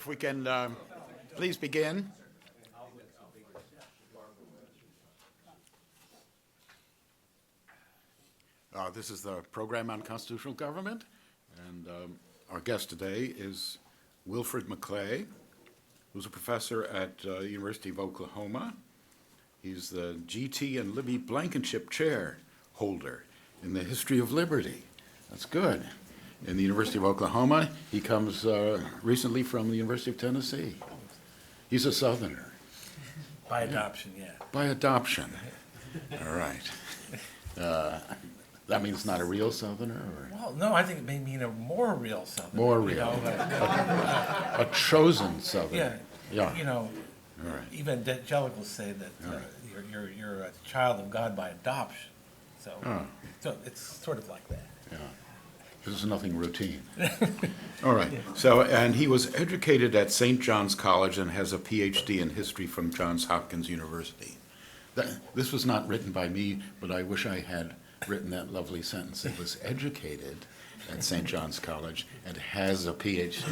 If we can please begin. This is the program on constitutional government, and our guest today is Wilfred McClay, who's a professor at the University of Oklahoma. He's the G.T. and Libby Blankenship Chair holder in the history of liberty. That's good. In the University of Oklahoma, he comes recently from the University of Tennessee. He's a Southerner. By adoption, yeah. By adoption. All right. That means not a real Southerner? Or? Well, no, I think it may mean a more real Southerner. More real. A chosen Southerner. Yeah. You know, all right. evangelicals say that you're a child of God by adoption. So it's sort of like that. Yeah. There's nothing routine. All right. So, and he was educated at St. John's College and has a PhD in history from Johns Hopkins University. This was not written by me, but I wish I had written that lovely sentence. It was educated at St. John's College and has a PhD.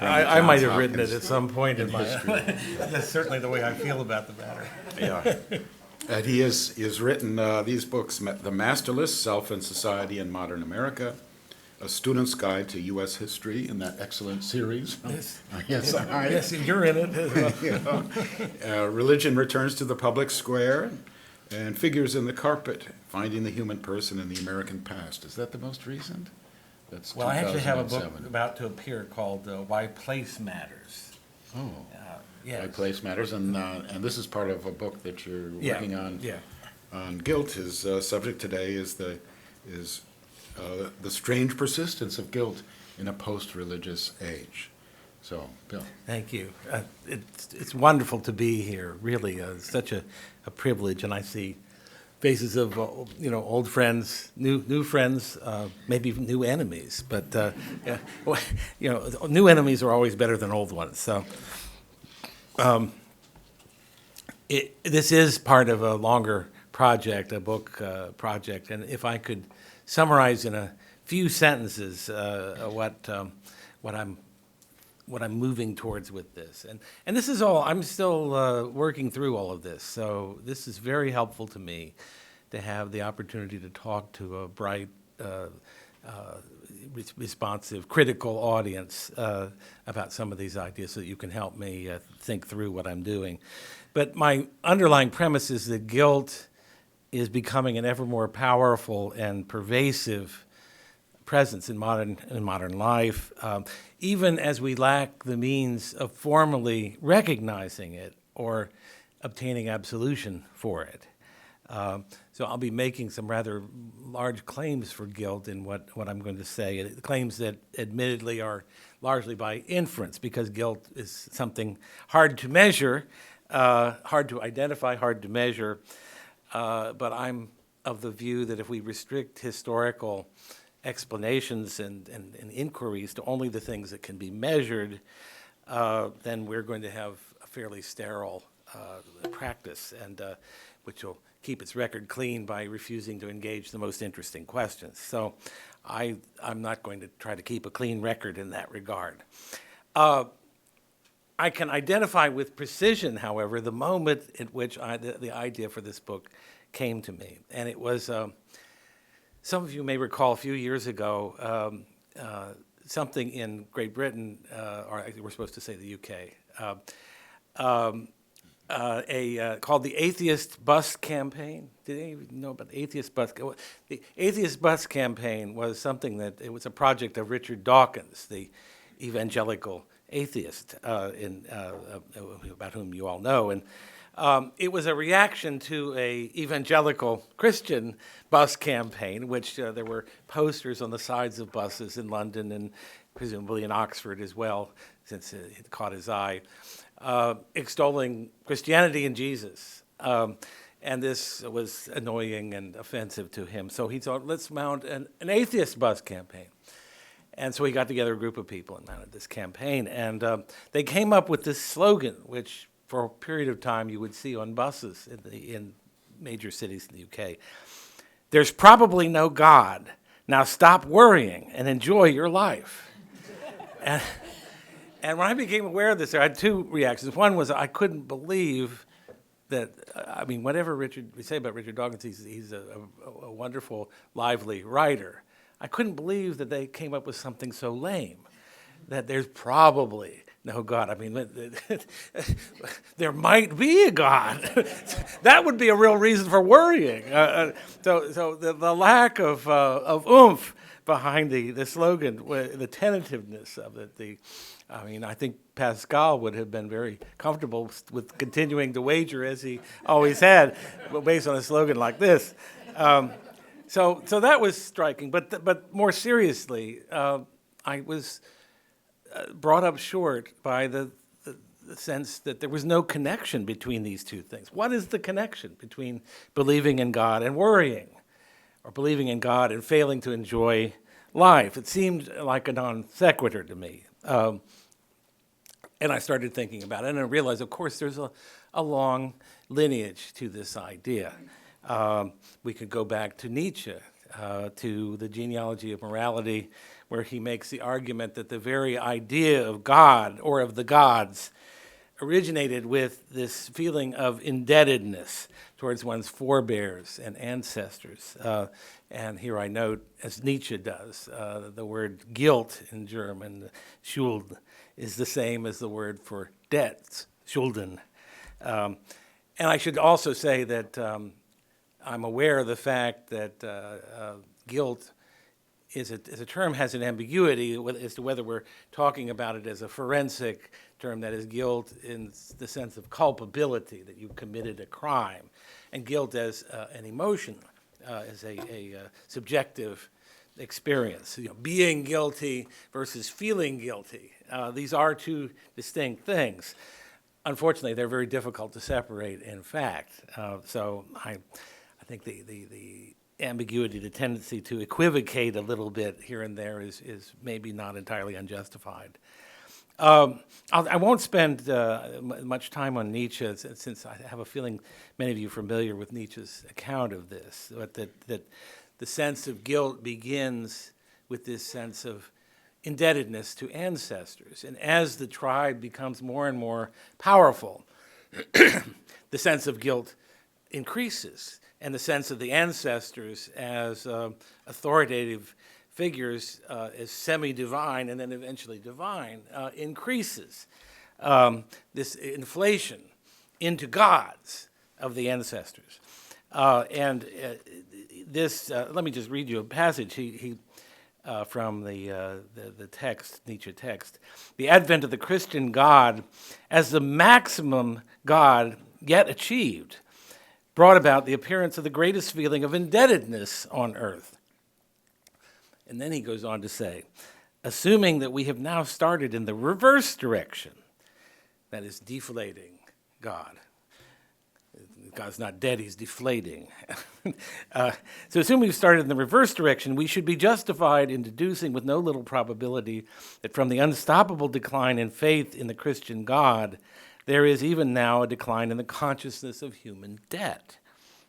I might have written it at some point in my history. That's certainly the way I feel about the matter. Yeah. And he has written these books, The Masterless, Self and Society in Modern America, A Student's Guide to U.S. History, in that excellent series. Yes. Yes, You're in it. Religion Returns to the Public Square, and Figures in the Carpet, Finding the Human Person in the American Past. Is that the most recent? That's Well, I actually have a book about to appear called Why Place Matters. Oh. Yes. Why Place Matters, and this is part of a book that you're working on. Yeah. On guilt. His subject today is the strange persistence of guilt in a post-religious age. So, Bill. Thank you. It's wonderful to be here. Really, such a privilege, and I see faces of old friends, new friends, maybe even new enemies. But new enemies are always better than old ones. So. This is part of a longer project, a book project, and if I could summarize in a few sentences what I'm moving towards with this, and this is all I'm still working through all of this, so this is very helpful to me to have the opportunity to talk to a bright, responsive, critical audience about some of these ideas so that you can help me think through what I'm doing. But my underlying premise is that guilt is becoming an ever more powerful and pervasive presence in modern life, even as we lack the means of formally recognizing it or obtaining absolution for it. So I'll be making some rather large claims for guilt in what I'm going to say, claims that admittedly are largely by inference, because guilt is something hard to measure, hard to identify, hard to measure, but I'm of the view that if we restrict historical explanations and inquiries to only the things that can be measured, then we're going to have a fairly sterile practice, and which will keep its record clean by refusing to engage the most interesting questions. So I'm not going to try to keep a clean record in that regard. I can identify with precision, however, the moment at which the idea for this book came to me. And it was, some of you may recall a few years ago, something in Great Britain, or we're supposed to say the UK, called the Atheist Bus Campaign. Did any of you know about the Atheist Bus? The Atheist Bus Campaign was something it was a project of Richard Dawkins, the evangelical atheist, about whom you all know. And it was a reaction to a evangelical Christian bus campaign, which there were posters on the sides of buses in London and presumably in Oxford as well, since it caught his eye, extolling Christianity and Jesus. And this was annoying and offensive to him. So he thought, let's mount an atheist bus campaign. And so he got together a group of people and mounted this campaign. And they came up with this slogan, which for a period of time you would see on buses in major cities in the UK. There's probably no God. Now stop worrying and enjoy your life. and, and when I became aware of this, I had two reactions. One was I couldn't believe that, whatever we say about Richard Dawkins, he's a wonderful, lively writer. I couldn't believe that they came up with something so lame, that there's probably no God. There might be a God. That would be a real reason for worrying. So the lack of oomph behind the slogan, the tentativeness of it, I think Pascal would have been very comfortable with continuing to wager as he always had, based on a slogan like this. So that was striking. But more seriously, I was brought up short by the sense that there was no connection between these two things. What is the connection between believing in God and worrying, or believing in God and failing to enjoy life? It seemed like a non sequitur to me. And I started thinking about it, and I realized, of course, there's a long lineage to this idea. We could go back to Nietzsche, to the genealogy of morality, where he makes the argument that the very idea of God, or of the gods, originated with this feeling of indebtedness towards one's forebears and ancestors. And here I note, as Nietzsche does, the word guilt in German, Schuld, is the same as the word for debts, Schulden. And I should also say that I'm aware of the fact that guilt is a term has an ambiguity as to whether we're talking about it as a forensic term, that is guilt in the sense of culpability, that you committed a crime, and guilt as an emotion, as a subjective experience. Being guilty versus feeling guilty. These are two distinct things. Unfortunately, they're very difficult to separate, in fact. So I think the ambiguity, the tendency to equivocate a little bit here and there is maybe not entirely unjustified. I won't spend much time on Nietzsche, since I have a feeling many of you are familiar with Nietzsche's account of this, but that the sense of guilt begins with this sense of indebtedness to ancestors. And as the tribe becomes more and more powerful, the sense of guilt increases, and the sense of the ancestors as authoritative figures, as semi-divine and then eventually divine, increases. This inflation into gods of the ancestors. Let me just read you a passage from the text, Nietzsche text. The advent of the Christian God as the maximum God yet achieved brought about the appearance of the greatest feeling of indebtedness on earth. And then he goes on to say, assuming that we have now started in the reverse direction, that is deflating God. God's not dead, he's deflating. So assuming we've started in the reverse direction, we should be justified in deducing with no little probability that from the unstoppable decline in faith in the Christian God, there is even now a decline in the consciousness of human debt.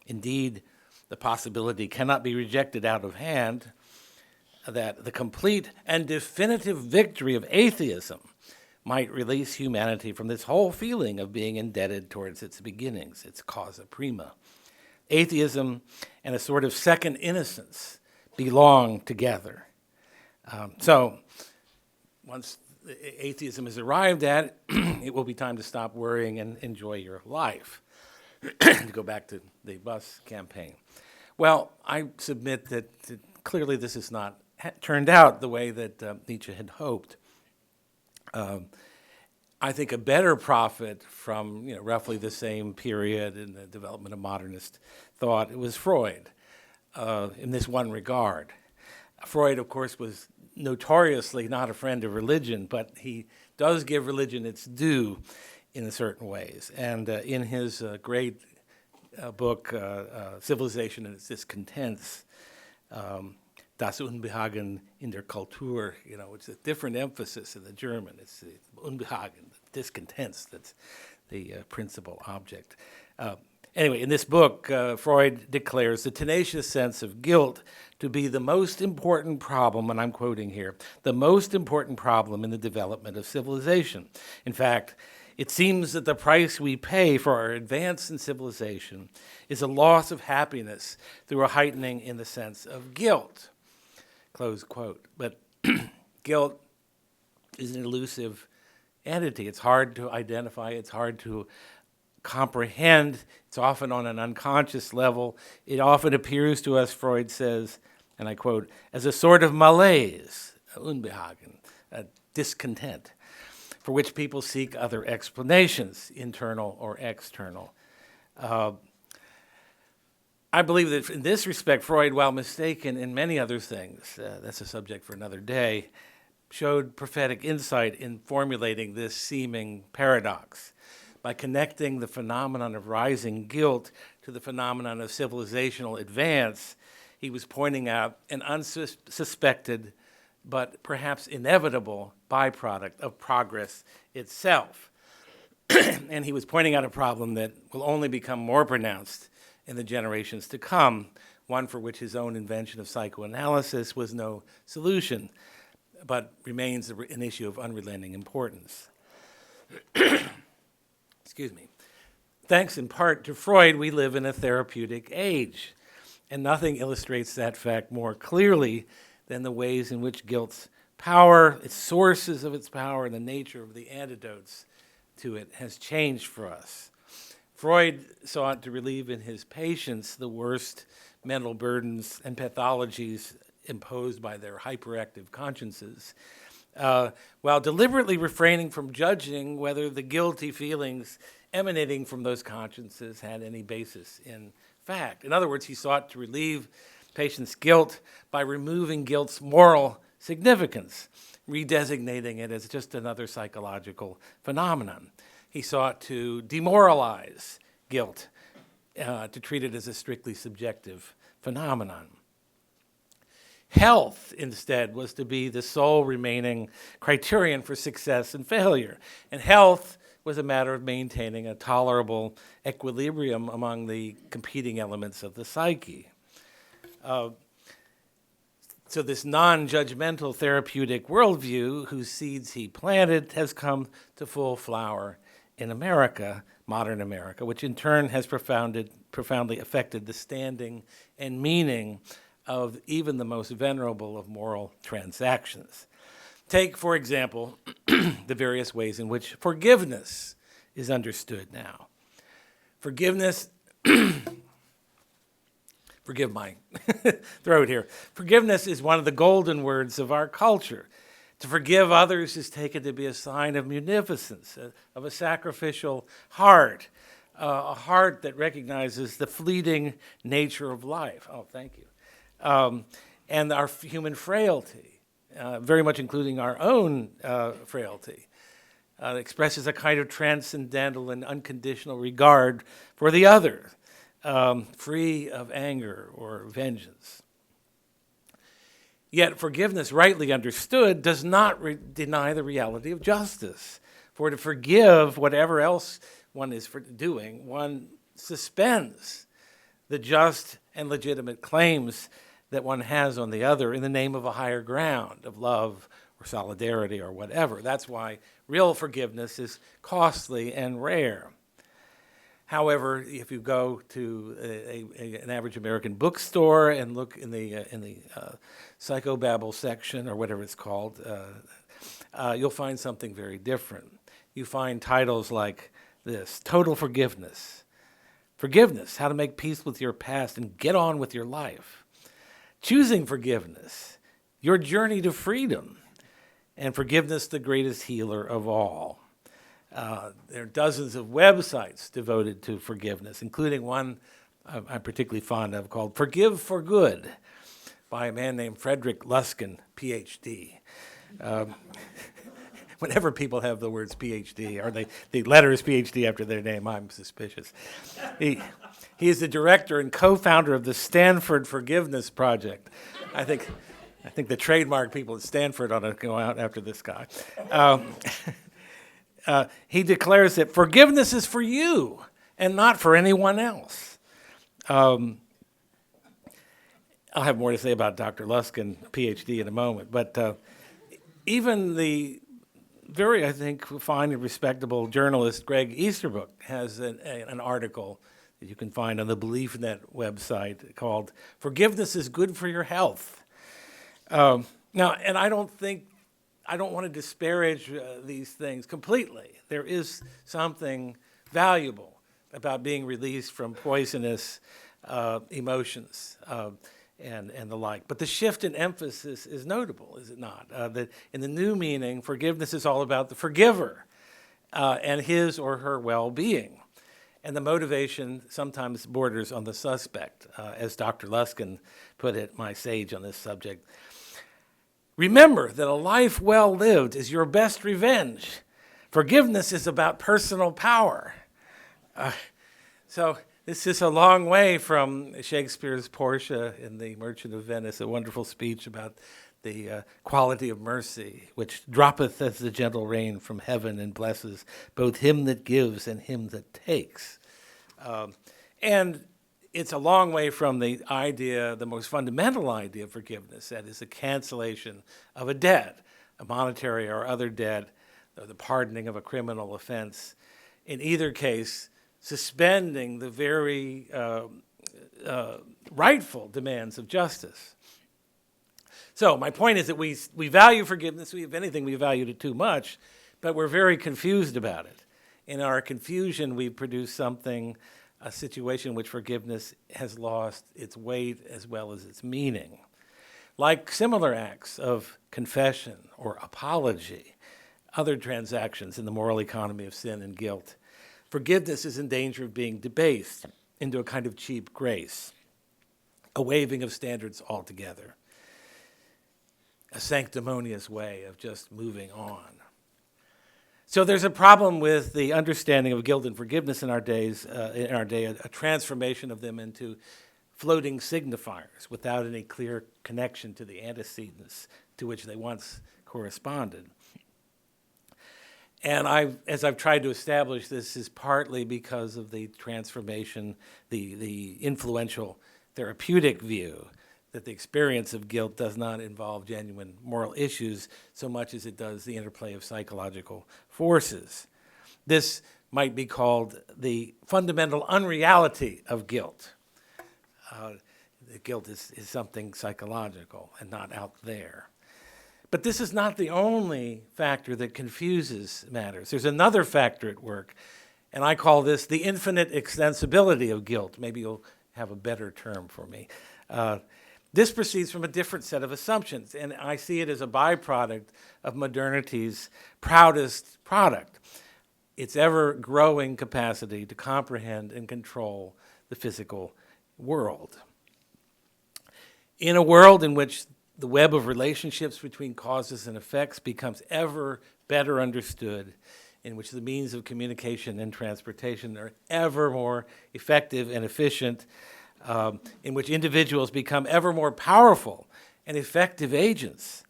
Indeed, the possibility cannot be rejected out of hand that the complete and definitive victory of atheism might release humanity from this whole feeling of being indebted towards its beginnings, its causa prima. Atheism and a sort of second innocence belong together. So once atheism is arrived at, it will be time to stop worrying and enjoy your life. To go back to the bus campaign. Well, I submit that clearly this has not turned out the way that Nietzsche had hoped. I think a better prophet from roughly the same period in the development of modernist thought, it was Freud, in this one regard. Freud, of course, was notoriously not a friend of religion, but he does give religion its due in certain ways. And in his great book, Civilization and Its Discontents, Das Unbehagen in der Kultur, it's a different emphasis in the German. It's the Unbehagen, the discontents, that's the principal object. Anyway, in this book, Freud declares the tenacious sense of guilt to be the most important problem, and I'm quoting here, the most important problem in the development of civilization. In fact, it seems that the price we pay for our advance in civilization is a loss of happiness through a heightening in the sense of guilt. Close quote. But guilt is an elusive entity. It's hard to identify. It's hard to comprehend. It's often on an unconscious level. It often appears to us, Freud says, and I quote, as a sort of malaise, Unbehagen, discontent, for which people seek other explanations, internal or external. I believe that in this respect, Freud, while mistaken in many other things, that's a subject for another day, showed prophetic insight in formulating this seeming paradox. By connecting the phenomenon of rising guilt to the phenomenon of civilizational advance, he was pointing out an unsuspected but perhaps inevitable byproduct of progress itself. And he was pointing out a problem that will only become more pronounced in the generations to come, one for which his own invention of psychoanalysis was no solution, but remains an issue of unrelenting importance. Excuse me. Thanks in part to Freud, we live in a therapeutic age, and nothing illustrates that fact more clearly than the ways in which guilt's power, its sources of its power, and the nature of the antidotes to it has changed for us. Freud sought to relieve in his patients the worst mental burdens and pathologies imposed by their hyperactive consciences, while deliberately refraining from judging whether the guilty feelings emanating from those consciences had any basis in fact. In other words, he sought to relieve patients' guilt by removing guilt's moral significance, redesignating it as just another psychological phenomenon. He sought to demoralize guilt, to treat it as a strictly subjective phenomenon. Health, instead, was to be the sole remaining criterion for success and failure. And health was a matter of maintaining a tolerable equilibrium among the competing elements of the psyche. So this non-judgmental therapeutic worldview, whose seeds he planted, has come to full flower in America, modern America, which in turn has profoundly affected the standing and meaning of even the most venerable of moral transactions. Take, for example, the various ways in which forgiveness is understood now. Forgiveness, forgive my throat here. Forgiveness is one of the golden words of our culture. To forgive others is taken to be a sign of munificence, of a sacrificial heart, a heart that recognizes the fleeting nature of life. Oh, thank you. And our human frailty, very much including our own frailty, expresses a kind of transcendental and unconditional regard for the other, free of anger or vengeance. Yet forgiveness, rightly understood, does not deny the reality of justice. For to forgive whatever else one is doing, one suspends the just and legitimate claims that one has on the other in the name of a higher ground of love or solidarity or whatever. That's why real forgiveness is costly and rare. However, if you go to an average American bookstore and look in the psychobabble section or whatever it's called, you'll find something very different. You find titles like this: Total Forgiveness. Forgiveness, how to make peace with your past and get on with your life. Choosing forgiveness, your journey to freedom. And forgiveness, the greatest healer of all. There are dozens of websites devoted to forgiveness, including one I'm particularly fond of called Forgive for Good by a man named Frederick Luskin, Ph.D. Whenever people have the words PhD or the letters PhD after their name, I'm suspicious. He is the director and co-founder of the Stanford Forgiveness Project. I think the trademark people at Stanford ought to go out after this guy. He declares that forgiveness is for you and not for anyone else. I'll have more to say about Dr. Luskin, PhD, in a moment, but even the very, I think, fine and respectable journalist Greg Easterbrook has an article that you can find on the BeliefNet website called "Forgiveness is Good for Your Health." Now, and I don't want to disparage these things completely. There is something valuable about being released from poisonous emotions and the like. But the shift in emphasis is notable, is it not? That in the new meaning, forgiveness is all about the forgiver and his or her well-being. And the motivation sometimes borders on the suspect, as Dr. Luskin put it, my sage on this subject. Remember that a life well lived is your best revenge. Forgiveness is about personal power. So this is a long way from Shakespeare's Portia in The Merchant of Venice, a wonderful speech about the quality of mercy, which droppeth as the gentle rain from heaven and blesses both him that gives and him that takes. And it's a long way from the idea, the most fundamental idea of forgiveness, that is the cancellation of a debt, a monetary or other debt, or the pardoning of a criminal offense. In either case, suspending the very rightful demands of justice. So my point is that we value forgiveness. If anything, we valued it too much, but we're very confused about it. In our confusion, we produce a situation in which forgiveness has lost its weight as well as its meaning. Like similar acts of confession or apology, other transactions in the moral economy of sin and guilt, forgiveness is in danger of being debased into a kind of cheap grace, a waiving of standards altogether, a sanctimonious way of just moving on. So there's a problem with the understanding of guilt and forgiveness in our day, a transformation of them into floating signifiers without any clear connection to the antecedents to which they once corresponded. And as I've tried to establish, this is partly because of the transformation, the influential therapeutic view that the experience of guilt does not involve genuine moral issues so much as it does the interplay of psychological forces. This might be called the fundamental unreality of guilt. The guilt is something psychological and not out there. But this is not the only factor that confuses matters. There's another factor at work, and I call this the infinite extensibility of guilt. Maybe you'll have a better term for me. This proceeds from a different set of assumptions, and I see it as a byproduct of modernity's proudest product, its ever-growing capacity to comprehend and control the physical world. In a world in which the web of relationships between causes and effects becomes ever better understood, in which the means of communication and transportation are ever more effective and efficient, in which individuals become ever more powerful and effective agents,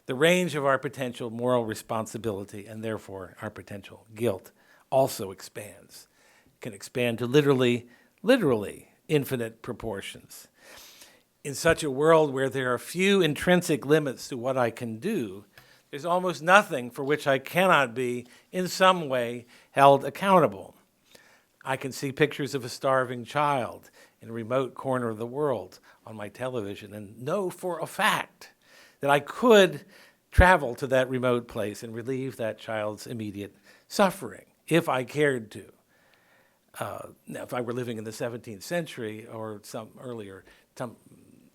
the range of our potential moral responsibility and therefore our potential guilt also expands. It can expand to literally infinite proportions. In such a world where there are few intrinsic limits to what I can do, there's almost nothing for which I cannot be in some way held accountable. I can see pictures of a starving child in a remote corner of the world on my television and know for a fact that I could travel to that remote place and relieve that child's immediate suffering if I cared to. Now, if I were living in the 17th century or some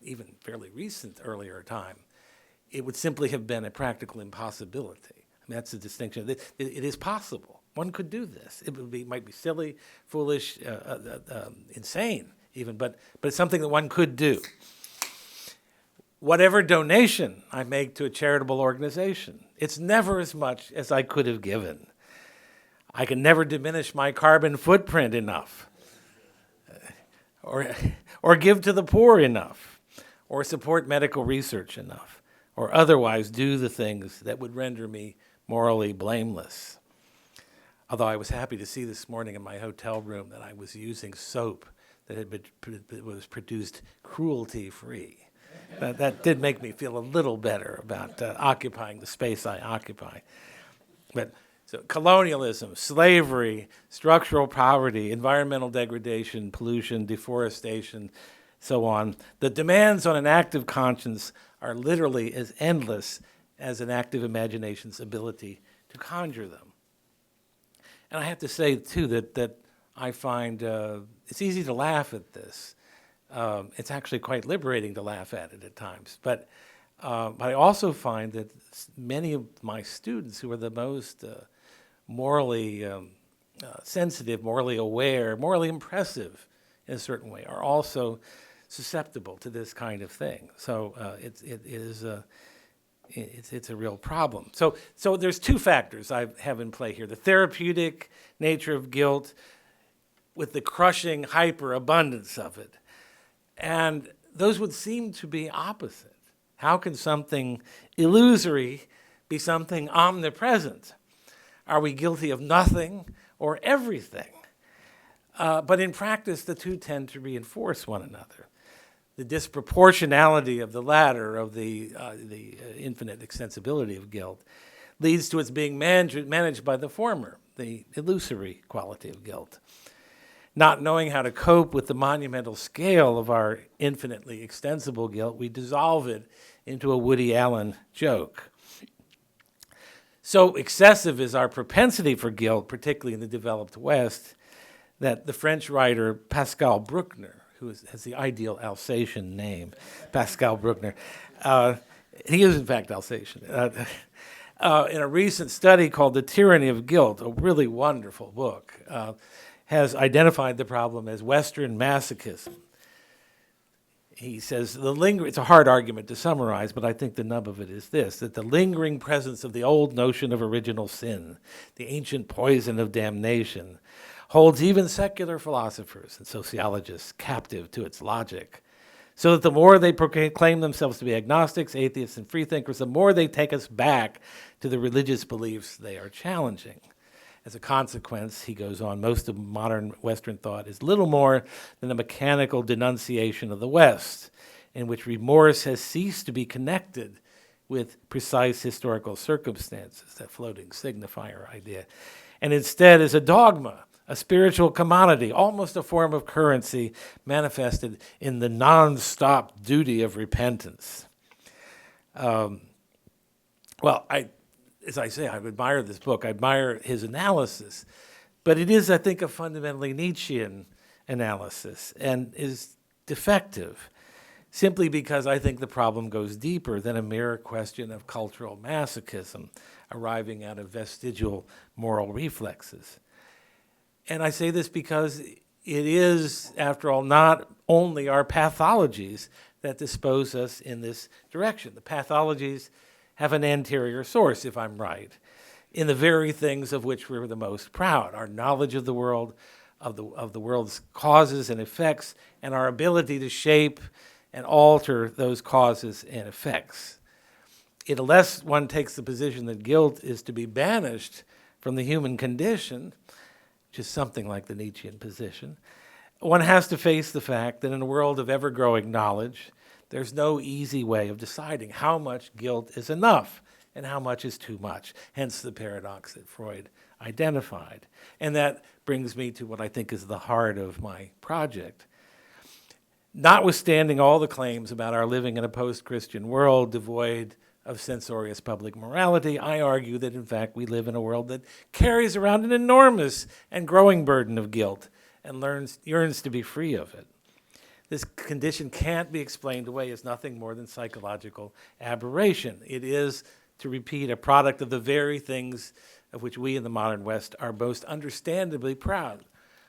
even fairly recent earlier time, it would simply have been a practical impossibility. I mean, that's the distinction. It is possible. One could do this. Might be silly, foolish, insane even, but it's something that one could do. Whatever donation I make to a charitable organization, it's never as much as I could have given. I can never diminish my carbon footprint enough, or give to the poor enough, or support medical research enough, or otherwise do the things that would render me morally blameless. Although I was happy to see this morning in my hotel room that I was using soap that was produced cruelty-free. That did make me feel a little better about occupying the space I occupy. But so colonialism, slavery, structural poverty, environmental degradation, pollution, deforestation, so on. The demands on an active conscience are literally as endless as an active imagination's ability to conjure them. And I have to say, too, that I find it's easy to laugh at this. It's actually quite liberating to laugh at it at times. But I also find that many of my students who are the most morally sensitive, morally aware, morally impressive in a certain way are also susceptible to this kind of thing. So it's a real problem. So there's two factors I have in play here: the therapeutic nature of guilt with the crushing hyperabundance of it. And those would seem to be opposite. How can something illusory be something omnipresent? Are we guilty of nothing or everything? But in practice, the two tend to reinforce one another. The disproportionality of the latter, of the infinite extensibility of guilt, leads to its being managed by the former, the illusory quality of guilt. Not knowing how to cope with the monumental scale of our infinitely extensible guilt, we dissolve it into a Woody Allen joke. So excessive is our propensity for guilt, particularly in the developed West, that the French writer Pascal Bruckner, who has the ideal Alsatian name, Pascal Bruckner, he is in fact Alsatian, in a recent study called The Tyranny of Guilt, a really wonderful book, has identified the problem as Western masochism. He says, it's a hard argument to summarize, but I think the nub of it is this, that the lingering presence of the old notion of original sin, the ancient poison of damnation, holds even secular philosophers and sociologists captive to its logic, so that the more they proclaim themselves to be agnostics, atheists, and freethinkers, the more they take us back to the religious beliefs they are challenging. As a consequence, he goes on, most of modern Western thought is little more than a mechanical denunciation of the West, in which remorse has ceased to be connected with precise historical circumstances, that floating signifier idea, and instead is a dogma, a spiritual commodity, almost a form of currency manifested in the non-stop duty of repentance. As I say, I admire this book. I admire his analysis. But it is, I think, a fundamentally Nietzschean analysis and is defective simply because I think the problem goes deeper than a mere question of cultural masochism arriving out of vestigial moral reflexes. And I say this because it is, after all, not only our pathologies that dispose us in this direction. The pathologies have an anterior source, if I'm right, in the very things of which we're the most proud: our knowledge of the world, of the world's causes and effects, and our ability to shape and alter those causes and effects. Unless one takes the position that guilt is to be banished from the human condition, which is something like the Nietzschean position, one has to face the fact that in a world of ever-growing knowledge, there's no easy way of deciding how much guilt is enough and how much is too much, hence the paradox that Freud identified. And that brings me to what I think is the heart of my project. Notwithstanding all the claims about our living in a post-Christian world devoid of censorious public morality, I argue that, in fact, we live in a world that carries around an enormous and growing burden of guilt and yearns to be free of it. This condition can't be explained away as nothing more than psychological aberration. It is, to repeat, a product of the very things of which we in the modern West are most understandably proud: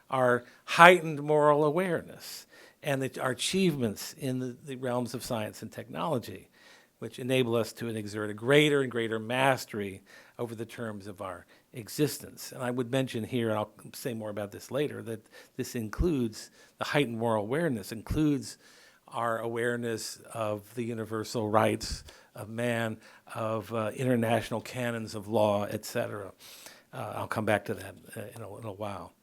our heightened moral awareness and our achievements in the realms of science and technology, which enable us to exert a greater and greater mastery over the terms of our existence. And I would mention here, and I'll say more about this later, that this includes the heightened moral awareness, includes our awareness of the universal rights of man, of international canons of law, etc. I'll come back to that in a while.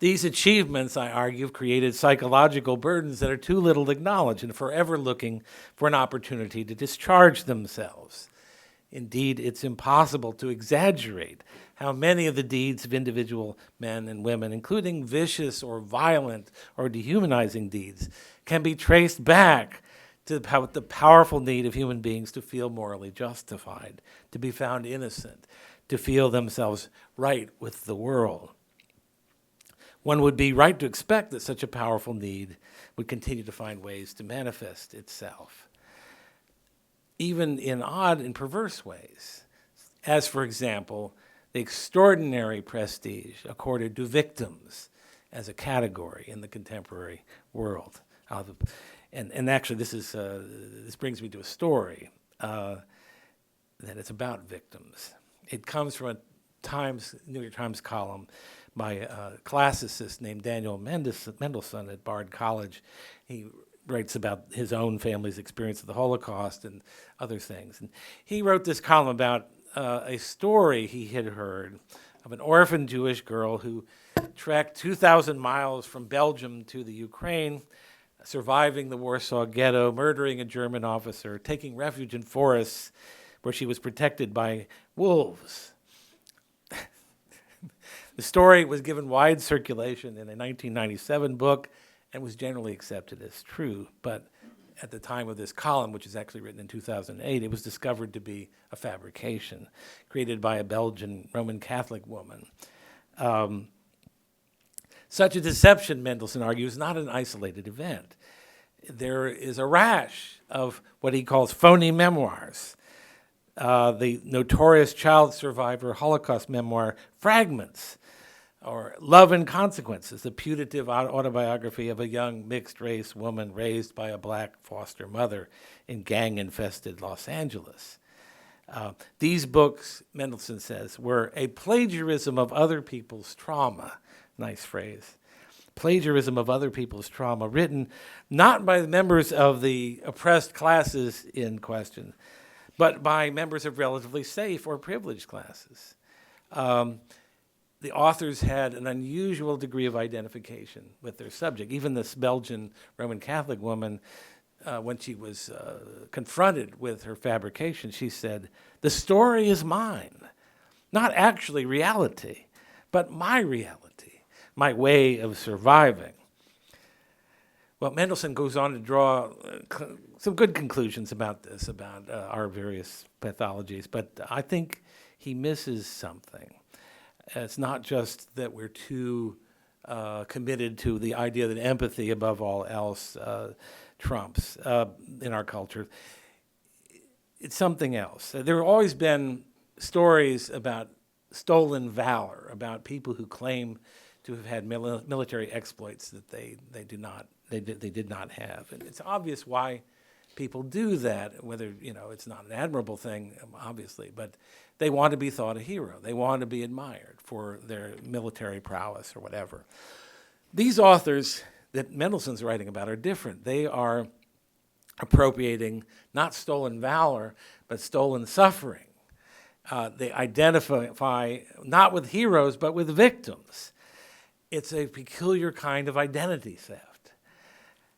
These achievements, I argue, have created psychological burdens that are too little acknowledged and forever looking for an opportunity to discharge themselves. Indeed, it's impossible to exaggerate how many of the deeds of individual men and women, including vicious or violent or dehumanizing deeds, can be traced back to the powerful need of human beings to feel morally justified, to be found innocent, to feel themselves right with the world. One would be right to expect that such a powerful need would continue to find ways to manifest itself, even in odd and perverse ways, as, for example, the extraordinary prestige accorded to victims as a category in the contemporary world. And actually, this brings me to a story that is about victims. It comes from a New York Times column by a classicist named Daniel Mendelsohn at Bard College. He writes about his own family's experience of the Holocaust and other things. And he wrote this column about a story he had heard of an orphan Jewish girl who trekked 2,000 miles from Belgium to the Ukraine, surviving the Warsaw Ghetto, murdering a German officer, taking refuge in forests where she was protected by wolves. The story was given wide circulation in a 1997 book and was generally accepted as true. But at the time of this column, which is actually written in 2008, it was discovered to be a fabrication created by a Belgian Roman Catholic woman. Such a deception, Mendelssohn argues, is not an isolated event. There is a rash of what he calls phony memoirs. The notorious child survivor Holocaust memoir, Fragments, or Love and Consequences, the putative autobiography of a young mixed-race woman raised by a black foster mother in gang-infested Los Angeles. These books, Mendelssohn says, were a plagiarism of other people's trauma. Nice phrase. Plagiarism of other people's trauma, written not by members of the oppressed classes in question, but by members of relatively safe or privileged classes. The authors had an unusual degree of identification with their subject. Even this Belgian Roman Catholic woman, when she was confronted with her fabrication, she said, "The story is mine, not actually reality, but my reality, my way of surviving." Well, Mendelssohn goes on to draw some good conclusions about this, about our various pathologies, but I think he misses something. It's not just that we're too committed to the idea that empathy, above all else, trumps in our culture. It's something else. There have always been stories about stolen valor, about people who claim to have had military exploits that they did not have. And it's obvious why people do that, whether, it's not an admirable thing, obviously, but they want to be thought a hero. They want to be admired for their military prowess or whatever. These authors that Mendelssohn's writing about are different. They are appropriating not stolen valor, but stolen suffering. They identify not with heroes, but with victims. It's a peculiar kind of identity theft.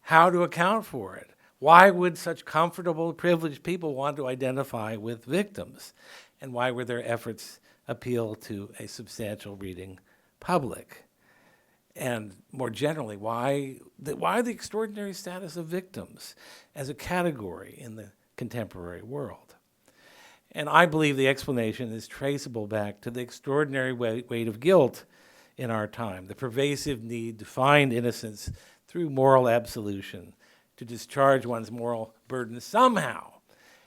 How to account for it? Why would such comfortable, privileged people want to identify with victims? And why would their efforts appeal to a substantial reading public? And more generally, why the extraordinary status of victims as a category in the contemporary world? And I believe the explanation is traceable back to the extraordinary weight of guilt in our time, the pervasive need to find innocence through moral absolution, to discharge one's moral burden somehow,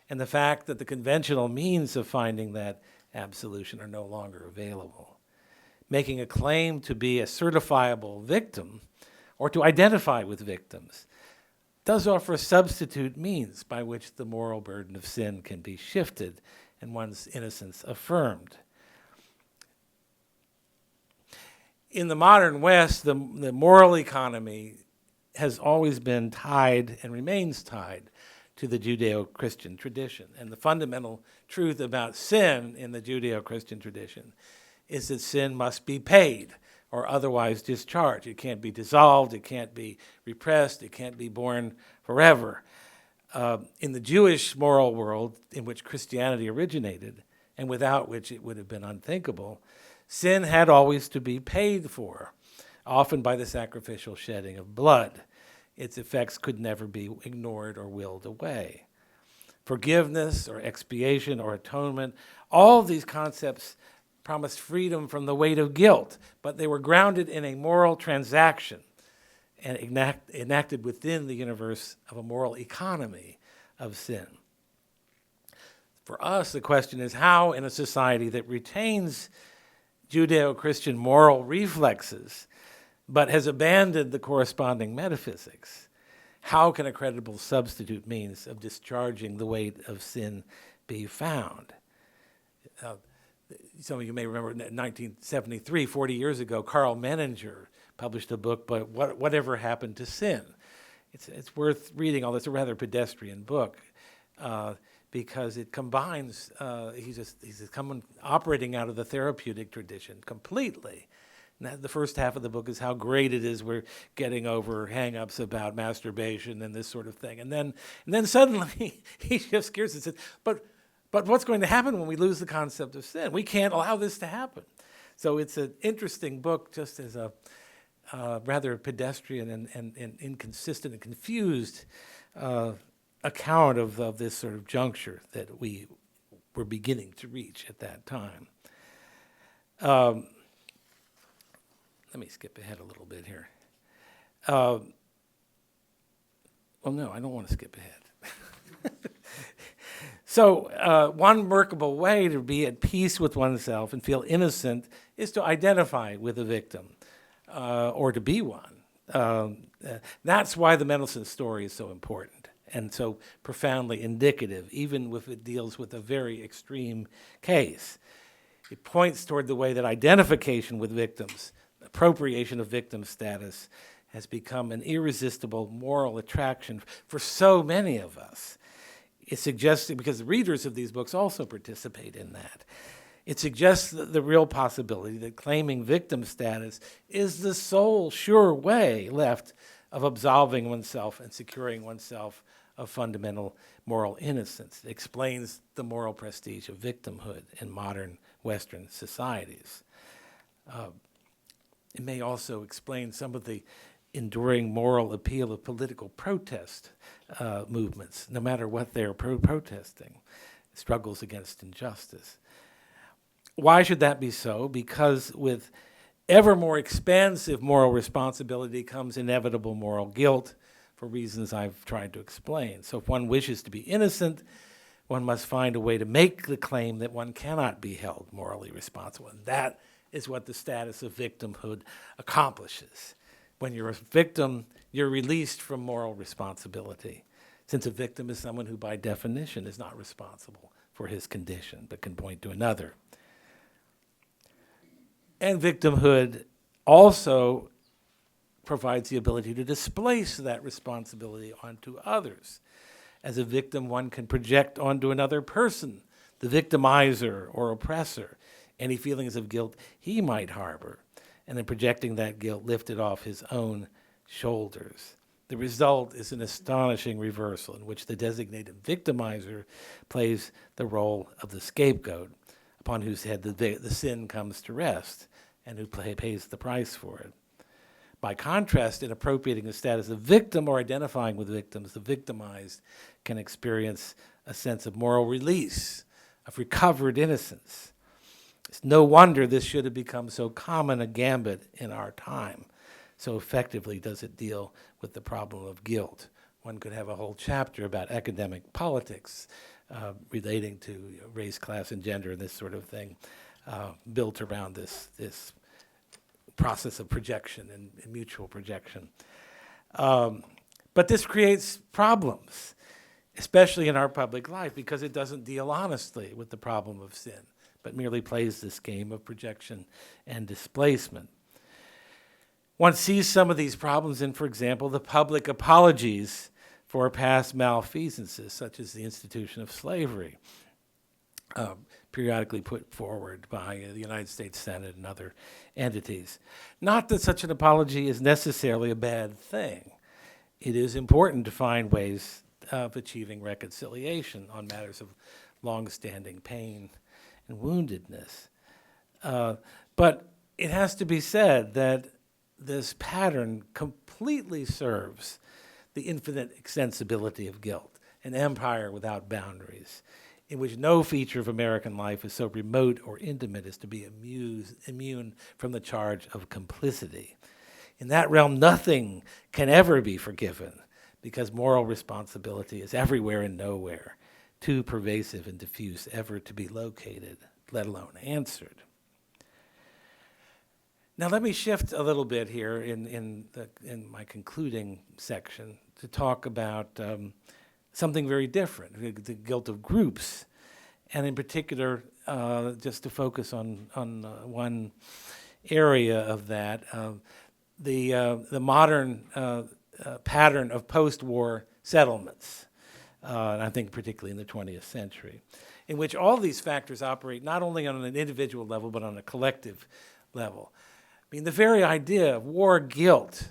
and the fact that the conventional means of finding that absolution are no longer available. Making a claim to be a certifiable victim or to identify with victims does offer a substitute means by which the moral burden of sin can be shifted and one's innocence affirmed. In the modern West, the moral economy has always been tied and remains tied to the Judeo-Christian tradition. And the fundamental truth about sin in the Judeo-Christian tradition is that sin must be paid or otherwise discharged. It can't be dissolved, it can't be repressed, it can't be borne forever. In the Jewish moral world in which Christianity originated, and without which it would have been unthinkable, sin had always to be paid for, often by the sacrificial shedding of blood. Its effects could never be ignored or willed away. Forgiveness or expiation or atonement, all these concepts promised freedom from the weight of guilt, but they were grounded in a moral transaction and enacted within the universe of a moral economy of sin. For us, the question is how, in a society that retains Judeo-Christian moral reflexes, but has abandoned the corresponding metaphysics, how can a credible substitute means of discharging the weight of sin be found? Some of you may remember in 1973, 40 years ago, Carl Menninger published a book, but Whatever Happened to Sin? It's worth reading, although it's a rather pedestrian book, because it combines, he's operating out of the therapeutic tradition completely. And the first half of the book is how great it is we're getting over hang-ups about masturbation and this sort of thing. And then suddenly he shifts gears and says, but what's going to happen when we lose the concept of sin? We can't allow this to happen. So it's an interesting book just as a rather pedestrian and inconsistent and confused account of this sort of juncture that we were beginning to reach at that time. Let me skip ahead a little bit here. Well, no, I don't want to skip ahead. So one workable way to be at peace with oneself and feel innocent is to identify with a victim or to be one. That's why the Mendelssohn story is so important and so profoundly indicative, even if it deals with a very extreme case. It points toward the way that identification with victims, appropriation of victim status, has become an irresistible moral attraction for so many of us. It suggests, because the readers of these books also participate in that, it suggests the real possibility that claiming victim status is the sole sure way left of absolving oneself and securing oneself of fundamental moral innocence. It explains the moral prestige of victimhood in modern Western societies. It may also explain some of the enduring moral appeal of political protest movements, no matter what they're protesting, struggles against injustice. Why should that be so? Because with ever more expansive moral responsibility comes inevitable moral guilt for reasons I've tried to explain. So if one wishes to be innocent, one must find a way to make the claim that one cannot be held morally responsible. And that is what the status of victimhood accomplishes. When you're a victim, you're released from moral responsibility, since a victim is someone who by definition is not responsible for his condition, but can point to another. And victimhood also provides the ability to displace that responsibility onto others. As a victim, one can project onto another person, the victimizer or oppressor, any feelings of guilt he might harbor, and then projecting that guilt lifted off his own shoulders. The result is an astonishing reversal in which the designated victimizer plays the role of the scapegoat, upon whose head the sin comes to rest, and who pays the price for it. By contrast, in appropriating the status of victim or identifying with victims, the victimized can experience a sense of moral release, of recovered innocence. It's no wonder this should have become so common a gambit in our time. So effectively does it deal with the problem of guilt. One could have a whole chapter about academic politics relating to race, class, and gender and this sort of thing, built around this process of projection and mutual projection. But this creates problems, especially in our public life, because it doesn't deal honestly with the problem of sin, but merely plays this game of projection and displacement. One sees some of these problems in, for example, the public apologies for past malfeasances, such as the institution of slavery, periodically put forward by the United States Senate and other entities. Not that such an apology is necessarily a bad thing. It is important to find ways of achieving reconciliation on matters of long-standing pain and woundedness. But it has to be said that this pattern completely serves the infinite extensibility of guilt, an empire without boundaries, in which no feature of American life is so remote or intimate as to be immune from the charge of complicity. In that realm, nothing can ever be forgiven, because moral responsibility is everywhere and nowhere, too pervasive and diffuse ever to be located, let alone answered. Now let me shift a little bit here in my concluding section to talk about something very different, the guilt of groups, and in particular, just to focus on one area of that, the modern pattern of post-war settlements, and I think particularly in the 20th century, in which all these factors operate not only on an individual level, but on a collective level. I mean, the very idea of war guilt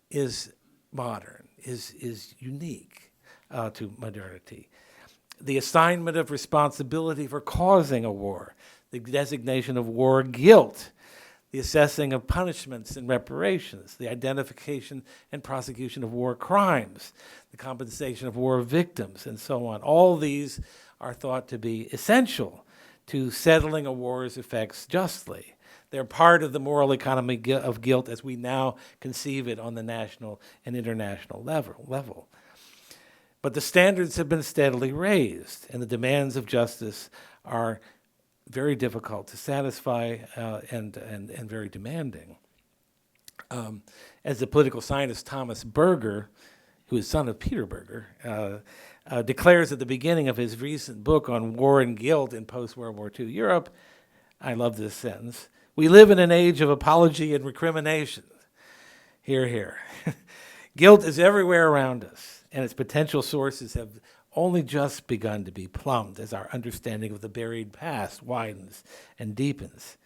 is modern, is unique to modernity. The assignment of responsibility for causing a war, the designation of war guilt, the assessing of punishments and reparations, the identification and prosecution of war crimes, the compensation of war victims, and so on. All these are thought to be essential to settling a war's effects justly. They're part of the moral economy of guilt as we now conceive it on the national and international level. But the standards have been steadily raised, and the demands of justice are very difficult to satisfy and very demanding. As the political scientist Thomas Berger, who is son of Peter Berger, declares at the beginning of his recent book on war and guilt in post-World War II Europe, I love this sentence, "We live in an age of apology and recrimination." Hear, hear. Guilt is everywhere around us, and its potential sources have only just begun to be plumbed as our understanding of the buried past widens and deepens.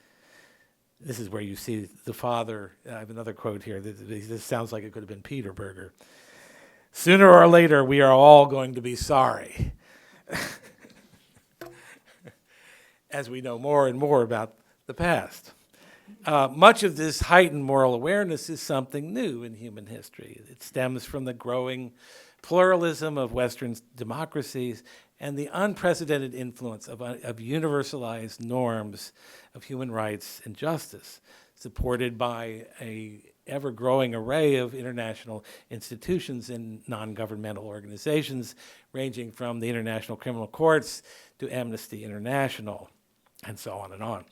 This is where you see the father. I have another quote here. This sounds like it could have been Peter Berger. "Sooner or later, we are all going to be sorry," as we know more and more about the past. Much of this heightened moral awareness is something new in human history. It stems from the growing pluralism of Western democracies and the unprecedented influence of universalized norms of human rights and justice, supported by an ever-growing array of international institutions and non-governmental organizations, ranging from the International Criminal Courts to Amnesty International, and so on and on.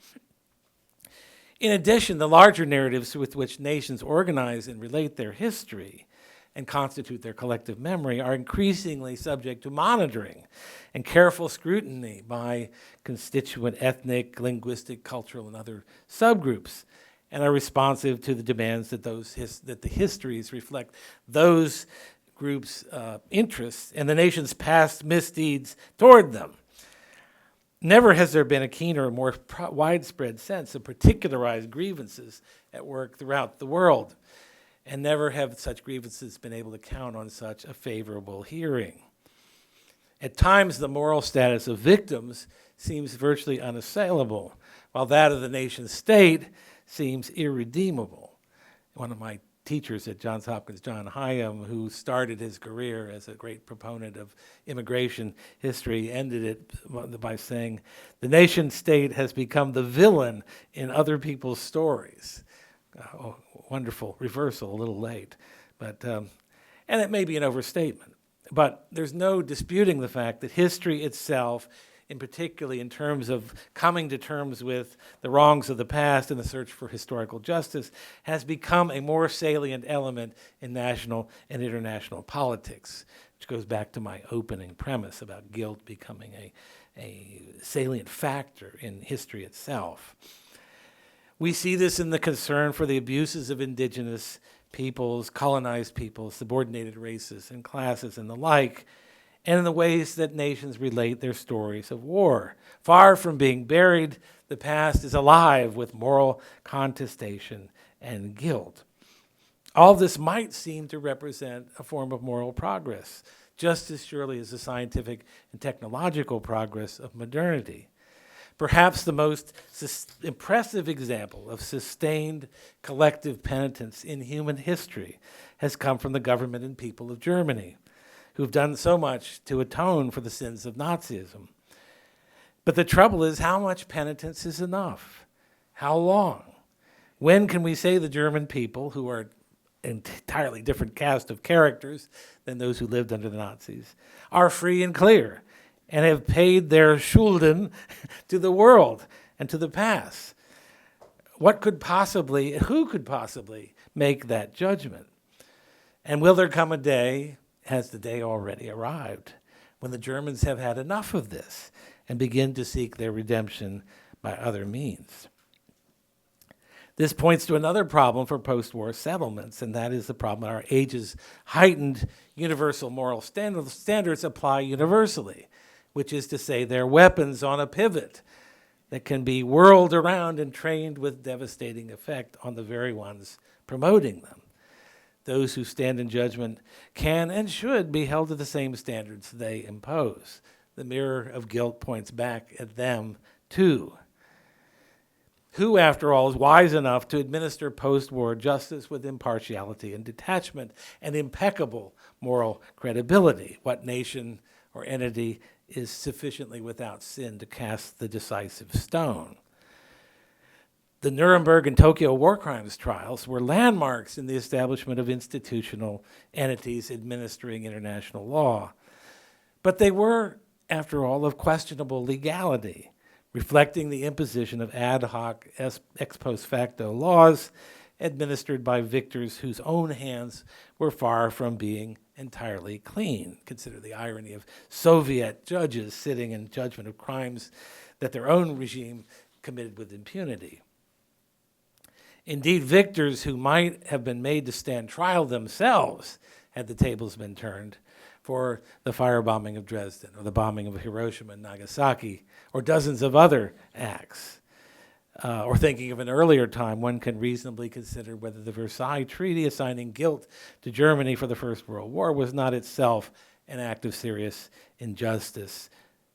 In addition, the larger narratives with which nations organize and relate their history and constitute their collective memory are increasingly subject to monitoring and careful scrutiny by constituent ethnic, linguistic, cultural, and other subgroups, and are responsive to the demands that that the histories reflect those groups' interests and the nation's past misdeeds toward them. Never has there been a keener, more widespread sense of particularized grievances at work throughout the world, and never have such grievances been able to count on such a favorable hearing. At times, the moral status of victims seems virtually unassailable, while that of the nation state seems irredeemable. One of my teachers at Johns Hopkins, John Hyam, who started his career as a great proponent of immigration history, ended it by saying, "The nation state has become the villain in other people's stories." Wonderful reversal, a little late, but and it may be an overstatement, but there's no disputing the fact that history itself, in particularly in terms of coming to terms with the wrongs of the past and the search for historical justice, has become a more salient element in national and international politics, which goes back to my opening premise about guilt becoming a salient factor in history itself. We see this in the concern for the abuses of indigenous peoples, colonized peoples, subordinated races and classes and the like, and in the ways that nations relate their stories of war. Far from being buried, the past is alive with moral contestation and guilt. All this might seem to represent a form of moral progress, just as surely as the scientific and technological progress of modernity. Perhaps the most impressive example of sustained collective penitence in human history has come from the government and people of Germany, who've done so much to atone for the sins of Nazism. But the trouble is, how much penitence is enough? How long? When can we say the German people, who are an entirely different cast of characters than those who lived under the Nazis, are free and clear and have paid their Schulden to the world and to the past? Who could possibly make that judgment? And will there come a day, has the day already arrived, when the Germans have had enough of this and begin to seek their redemption by other means? This points to another problem for post-war settlements, and that is the problem that our age's heightened universal moral standards apply universally, which is to say they're weapons on a pivot that can be whirled around and trained with devastating effect on the very ones promoting them. Those who stand in judgment can and should be held to the same standards they impose. The mirror of guilt points back at them, too. Who, after all, is wise enough to administer post-war justice with impartiality and detachment and impeccable moral credibility? What nation or entity is sufficiently without sin to cast the decisive stone? The Nuremberg and Tokyo war crimes trials were landmarks in the establishment of institutional entities administering international law. But they were, after all, of questionable legality, reflecting the imposition of ad hoc ex post facto laws administered by victors whose own hands were far from being entirely clean. Consider the irony of Soviet judges sitting in judgment of crimes that their own regime committed with impunity. Indeed, victors who might have been made to stand trial themselves had the tables been turned for the firebombing of Dresden or the bombing of Hiroshima and Nagasaki or dozens of other acts. Or thinking of an earlier time, one can reasonably consider whether the Versailles Treaty assigning guilt to Germany for the First World War was not itself an act of serious injustice,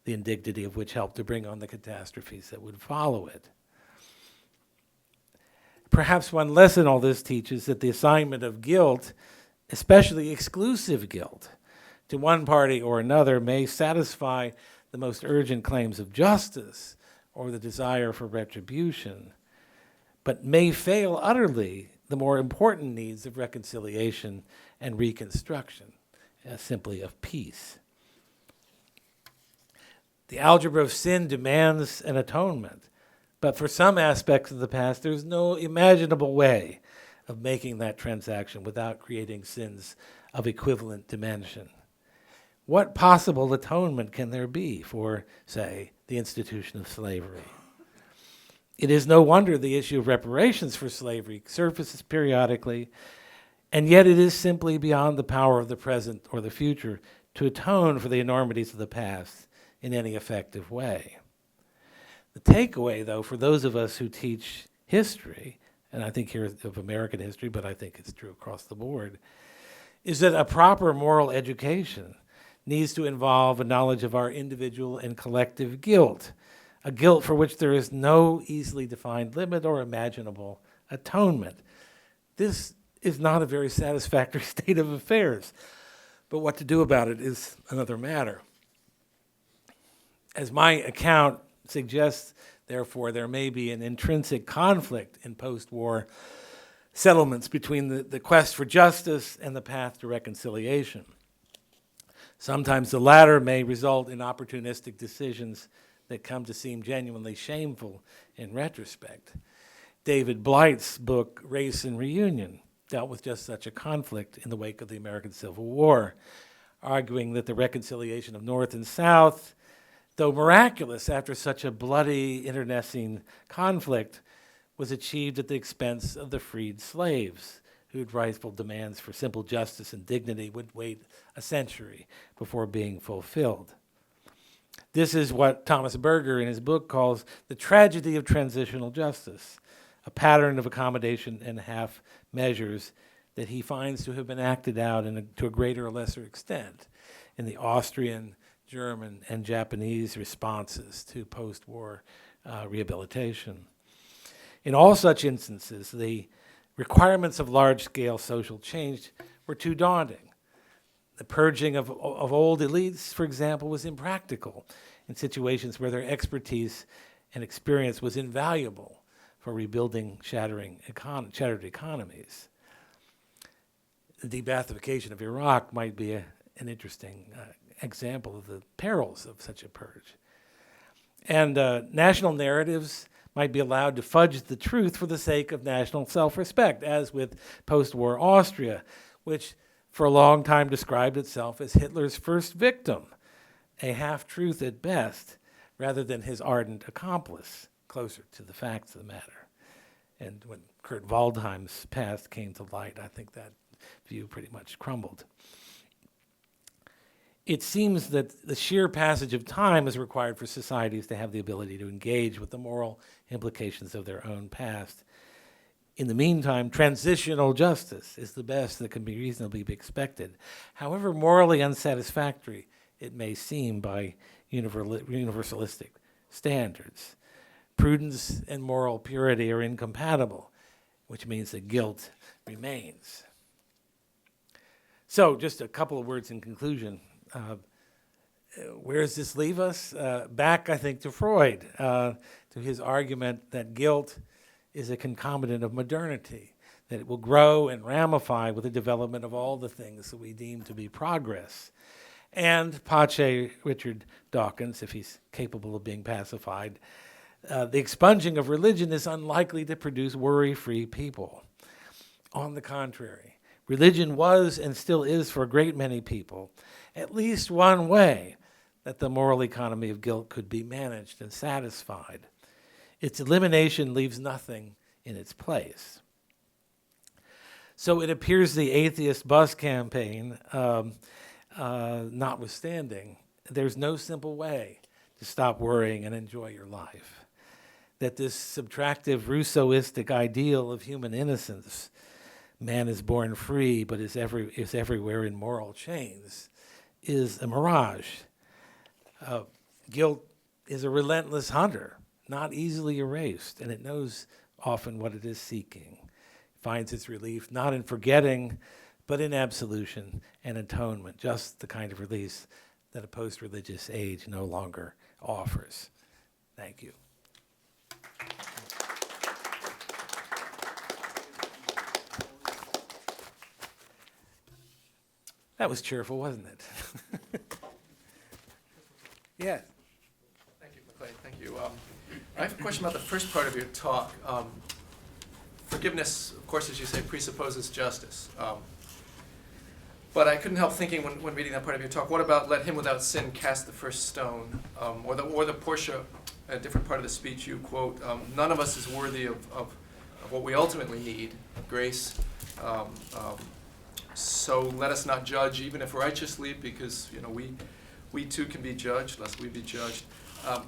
the indignity of which helped to bring on the catastrophes that would follow it. Perhaps one lesson all this teaches that the assignment of guilt, especially exclusive guilt, to one party or another may satisfy the most urgent claims of justice or the desire for retribution, but may fail utterly the more important needs of reconciliation and reconstruction, simply of peace. The algebra of sin demands an atonement, but for some aspects of the past, there's no imaginable way of making that transaction without creating sins of equivalent dimension. What possible atonement can there be for, say, the institution of slavery? It is no wonder the issue of reparations for slavery surfaces periodically, and yet it is simply beyond the power of the present or the future to atone for the enormities of the past in any effective way. The takeaway, though, for those of us who teach history, and I think here of American history, but I think it's true across the board, is that a proper moral education needs to involve a knowledge of our individual and collective guilt, a guilt for which there is no easily defined limit or imaginable atonement. This is not a very satisfactory state of affairs, but what to do about it is another matter. As my account suggests, therefore, there may be an intrinsic conflict in post-war settlements between the quest for justice and the path to reconciliation. Sometimes the latter may result in opportunistic decisions that come to seem genuinely shameful in retrospect. David Blight's book, Race and Reunion, dealt with just such a conflict in the wake of the American Civil War, arguing that the reconciliation of North and South, though miraculous after such a bloody internecine conflict, was achieved at the expense of the freed slaves, whose rightful demands for simple justice and dignity would wait a century before being fulfilled. This is what Thomas Berger in his book calls the tragedy of transitional justice, a pattern of accommodation and half measures that he finds to have been acted out to a greater or lesser extent in the Austrian, German, and Japanese responses to post-war rehabilitation. In all such instances, the requirements of large-scale social change were too daunting. The purging of old elites, for example, was impractical in situations where their expertise and experience was invaluable for rebuilding shattered economies. The debathification of Iraq might be an interesting example of the perils of such a purge. And national narratives might be allowed to fudge the truth for the sake of national self-respect, as with post-war Austria, which for a long time described itself as Hitler's first victim, a half-truth at best, rather than his ardent accomplice, closer to the facts of the matter. And when Kurt Waldheim's past came to light, I think that view pretty much crumbled. It seems that the sheer passage of time is required for societies to have the ability to engage with the moral implications of their own past. In the meantime, transitional justice is the best that can be reasonably be expected, however morally unsatisfactory it may seem by universalistic standards. Prudence and moral purity are incompatible, which means that guilt remains. So, just a couple of words in conclusion. Where does this leave us? Back, I think, to Freud, to his argument that guilt is a concomitant of modernity, that it will grow and ramify with the development of all the things that we deem to be progress. And Pache, Richard Dawkins, if he's capable of being pacified, the expunging of religion is unlikely to produce worry-free people. On the contrary, religion was and still is for a great many people at least one way that the moral economy of guilt could be managed and satisfied. Its elimination leaves nothing in its place. So it appears the atheist bus campaign, notwithstanding, there's no simple way to stop worrying and enjoy your life. That this subtractive Rousseauistic ideal of human innocence, man is born free but is everywhere in moral chains, is a mirage. Guilt is a relentless hunter, not easily erased, and it knows often what it is seeking. It finds its relief not in forgetting, but in absolution and atonement, just the kind of release that a post-religious age no longer offers. Thank you. That was cheerful, wasn't it? Yes. Thank you, McClay. Thank you. I have a question about the first part of your talk. Forgiveness, of course, as you say, presupposes justice. But I couldn't help thinking when reading that part of your talk, what about let him without sin cast the first stone? Or the Portia, a different part of the speech you quote, none of us is worthy of what we ultimately need, grace. So let us not judge, even if righteously, because we too can be judged, lest we be judged.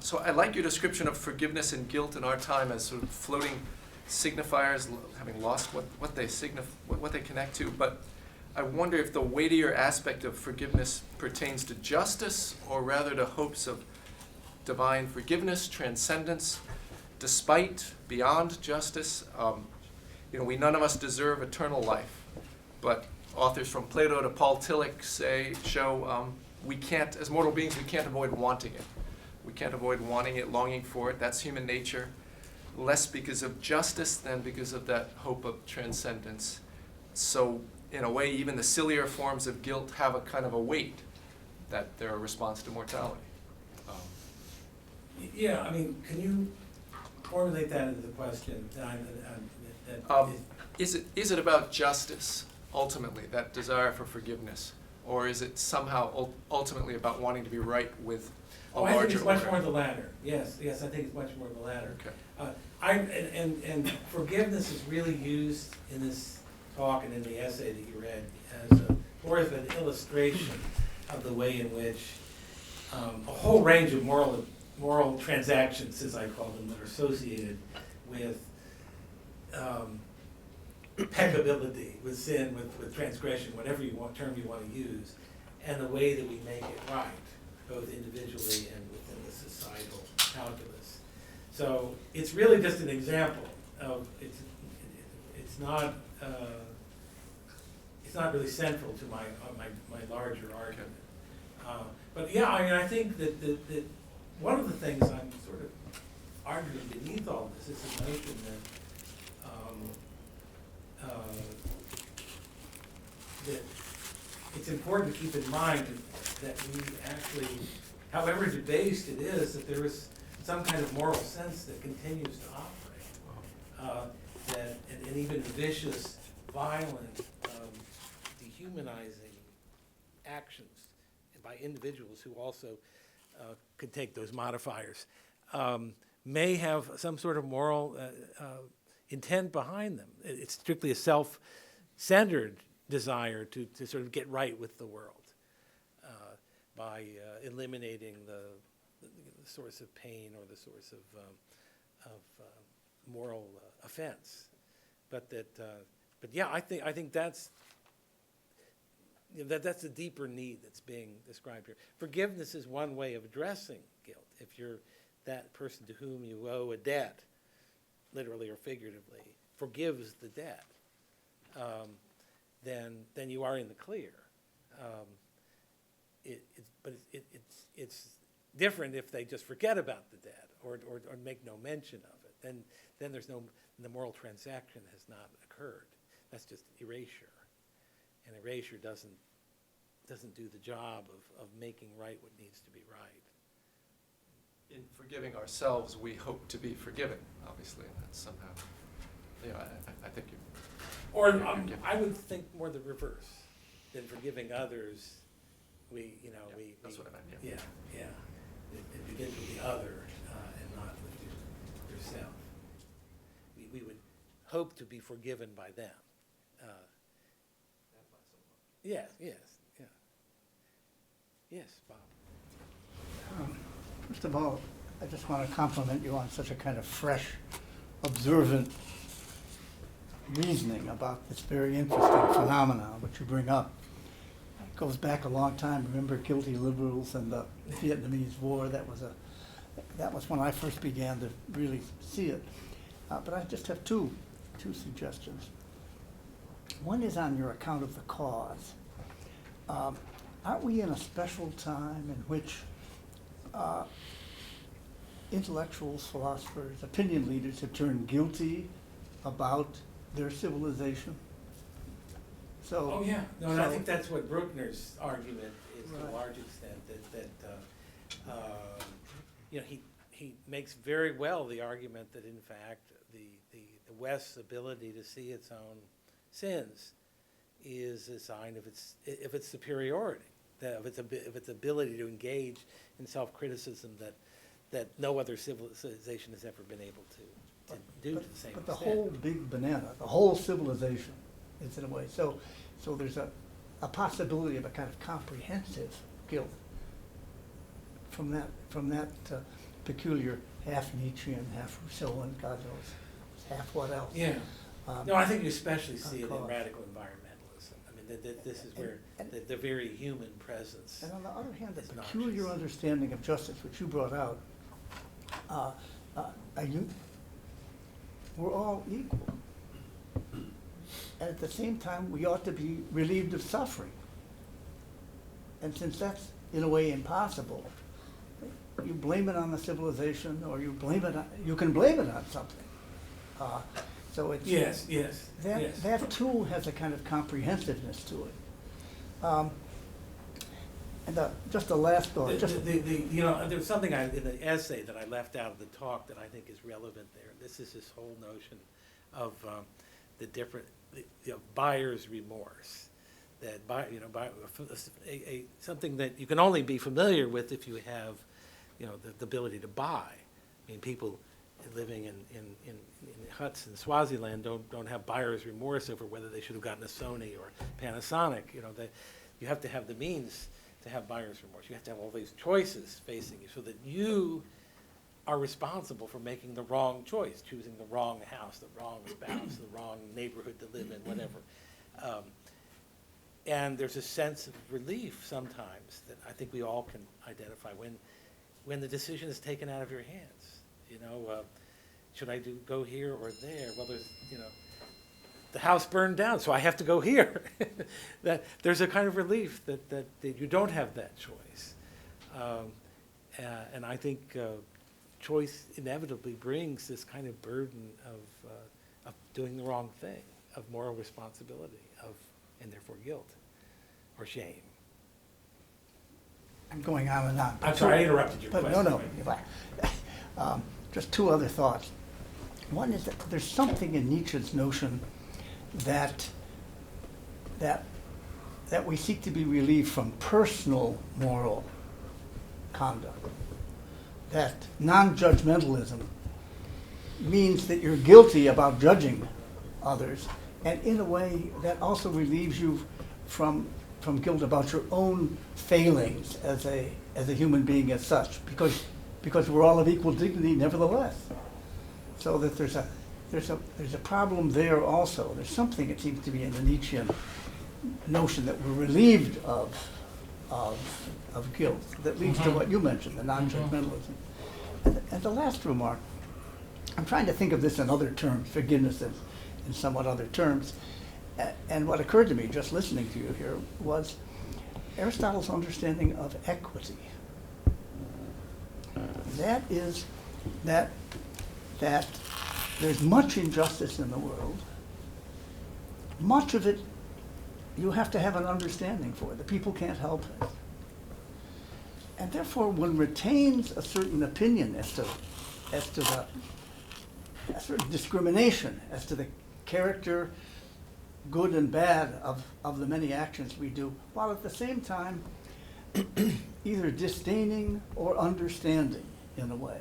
So I like your description of forgiveness and guilt in our time as sort of floating signifiers, having lost what they connect to. But I wonder if the weightier aspect of forgiveness pertains to justice, or rather to hopes of divine forgiveness, transcendence, despite, beyond justice. We none of us deserve eternal life, but authors from Plato to Paul Tillich show we can't, as mortal beings, we can't avoid wanting it. We can't avoid wanting it, longing for it. That's human nature. Less because of justice than because of that hope of transcendence. So, in a way, even the sillier forms of guilt have a kind of a weight, that they're a response to mortality. Yeah, I mean, can you formulate that into the question? Is it about justice, ultimately, that desire for forgiveness? Or is it somehow ultimately about wanting to be right with a larger order? I think it's much more the latter. Yes, I think it's much more the latter. Okay. And forgiveness is really used in this talk and in the essay that you read as more of an illustration of the way in which a whole range of moral transactions, as I call them, that are associated with peccability, with sin, with transgression, whatever term you want to use, and the way that we make it right, both individually and within the societal calculus. So it's really just an example of it's not really central to my larger argument. But yeah, I mean, I think that one of the things I'm sort of arguing beneath all this is the notion that it's important to keep in mind that we actually, however debased it is, that there is some kind of moral sense that continues to operate. And even vicious, violent, dehumanizing actions by individuals who also could take those modifiers may have some sort of moral intent behind them. It's strictly a self-centered desire to sort of get right with the world by eliminating the source of pain or the source of moral offense. But yeah, I think that's that's a deeper need that's being described here. Forgiveness is one way of addressing guilt. If you're that person to whom you owe a debt, literally or figuratively, forgives the debt, then you are in the clear. It's different if they just forget about the debt or make no mention of it. Then the moral transaction has not occurred. That's just erasure. And erasure doesn't do the job of making right what needs to be right. In forgiving ourselves, we hope to be forgiven, obviously, and that's somehow, I think you. Or I would think more the reverse. Than forgiving others, that's what I meant. Yeah. Yeah. It begins with the other and not with yourself. We would hope to be forgiven by them. Yes. Yes, Bob. First of all, I just want to compliment you on such a kind of fresh, observant reasoning about this very interesting phenomenon which you bring up. It goes back a long time. Remember guilty liberals and the Vietnamese War? That was when I first began to really see it. But I just have two suggestions. One is on your account of the cause. Aren't we in a special time in which intellectuals, philosophers, opinion leaders have turned guilty about their civilization? Oh yeah, no, and I think that's what Bruckner's argument is to a large extent. He makes very well the argument that in fact the West's ability to see its own sins is a sign of its superiority, of its ability to engage in self-criticism that no other civilization has ever been able to do to the same extent. But the whole big banana, the whole civilization is in a way. So there's a possibility of a kind of comprehensive guilt from that peculiar half Nietzschean, half Rousseauan, God knows, half what else. Yeah. No, I think you especially see it in radical environmentalism. I mean, this is where the very human presence. And on the other hand, the is peculiar noxious. understanding of justice, which you brought out, we're all equal. And at the same time, we ought to be relieved of suffering. And since that's, in a way, impossible, you blame it on the civilization, or you can blame it on something. So it's Yes. that too has a kind of comprehensiveness to it. And just the last thought. There's something in the essay that I left out of the talk that I think is relevant there. This is this whole notion of the different buyer's remorse. That something that you can only be familiar with if you have the ability to buy. I mean, people living in huts in Swaziland don't have buyer's remorse over whether they should have gotten a Sony or Panasonic. You have to have the means to have buyer's remorse. You have to have all these choices facing you so that you are responsible for making the wrong choice, choosing the wrong house, the wrong spouse, the wrong neighborhood to live in, whatever. And there's a sense of relief sometimes that I think we all can identify when the decision is taken out of your hands. Should I go here or there? Well, the house burned down, so I have to go here. That there's a kind of relief that you don't have that choice. And I think choice inevitably brings this kind of burden of doing the wrong thing, of moral responsibility, and therefore guilt or shame. I'm going on and on. I'm sorry, I interrupted your But question. no. Just two other thoughts. One is that there's something in Nietzsche's notion that we seek to be relieved from personal moral conduct. That non-judgmentalism means that you're guilty about judging others, and in a way that also relieves you from guilt about your own failings as a human being as such, because we're all of equal dignity nevertheless. So that there's a problem there also. There's something, it seems to be, in the Nietzschean notion that we're relieved of guilt that leads to what you mentioned, the non-judgmentalism. And the last remark, I'm trying to think of this in other terms, forgiveness in somewhat other terms. And what occurred to me just listening to you here was Aristotle's understanding of equity. That is that there's much injustice in the world. Much of it you have to have an understanding for. The people can't help it. And therefore one retains a certain opinion as to a certain discrimination as to the character, good and bad, of the many actions we do, while at the same time either disdaining or understanding, in a way,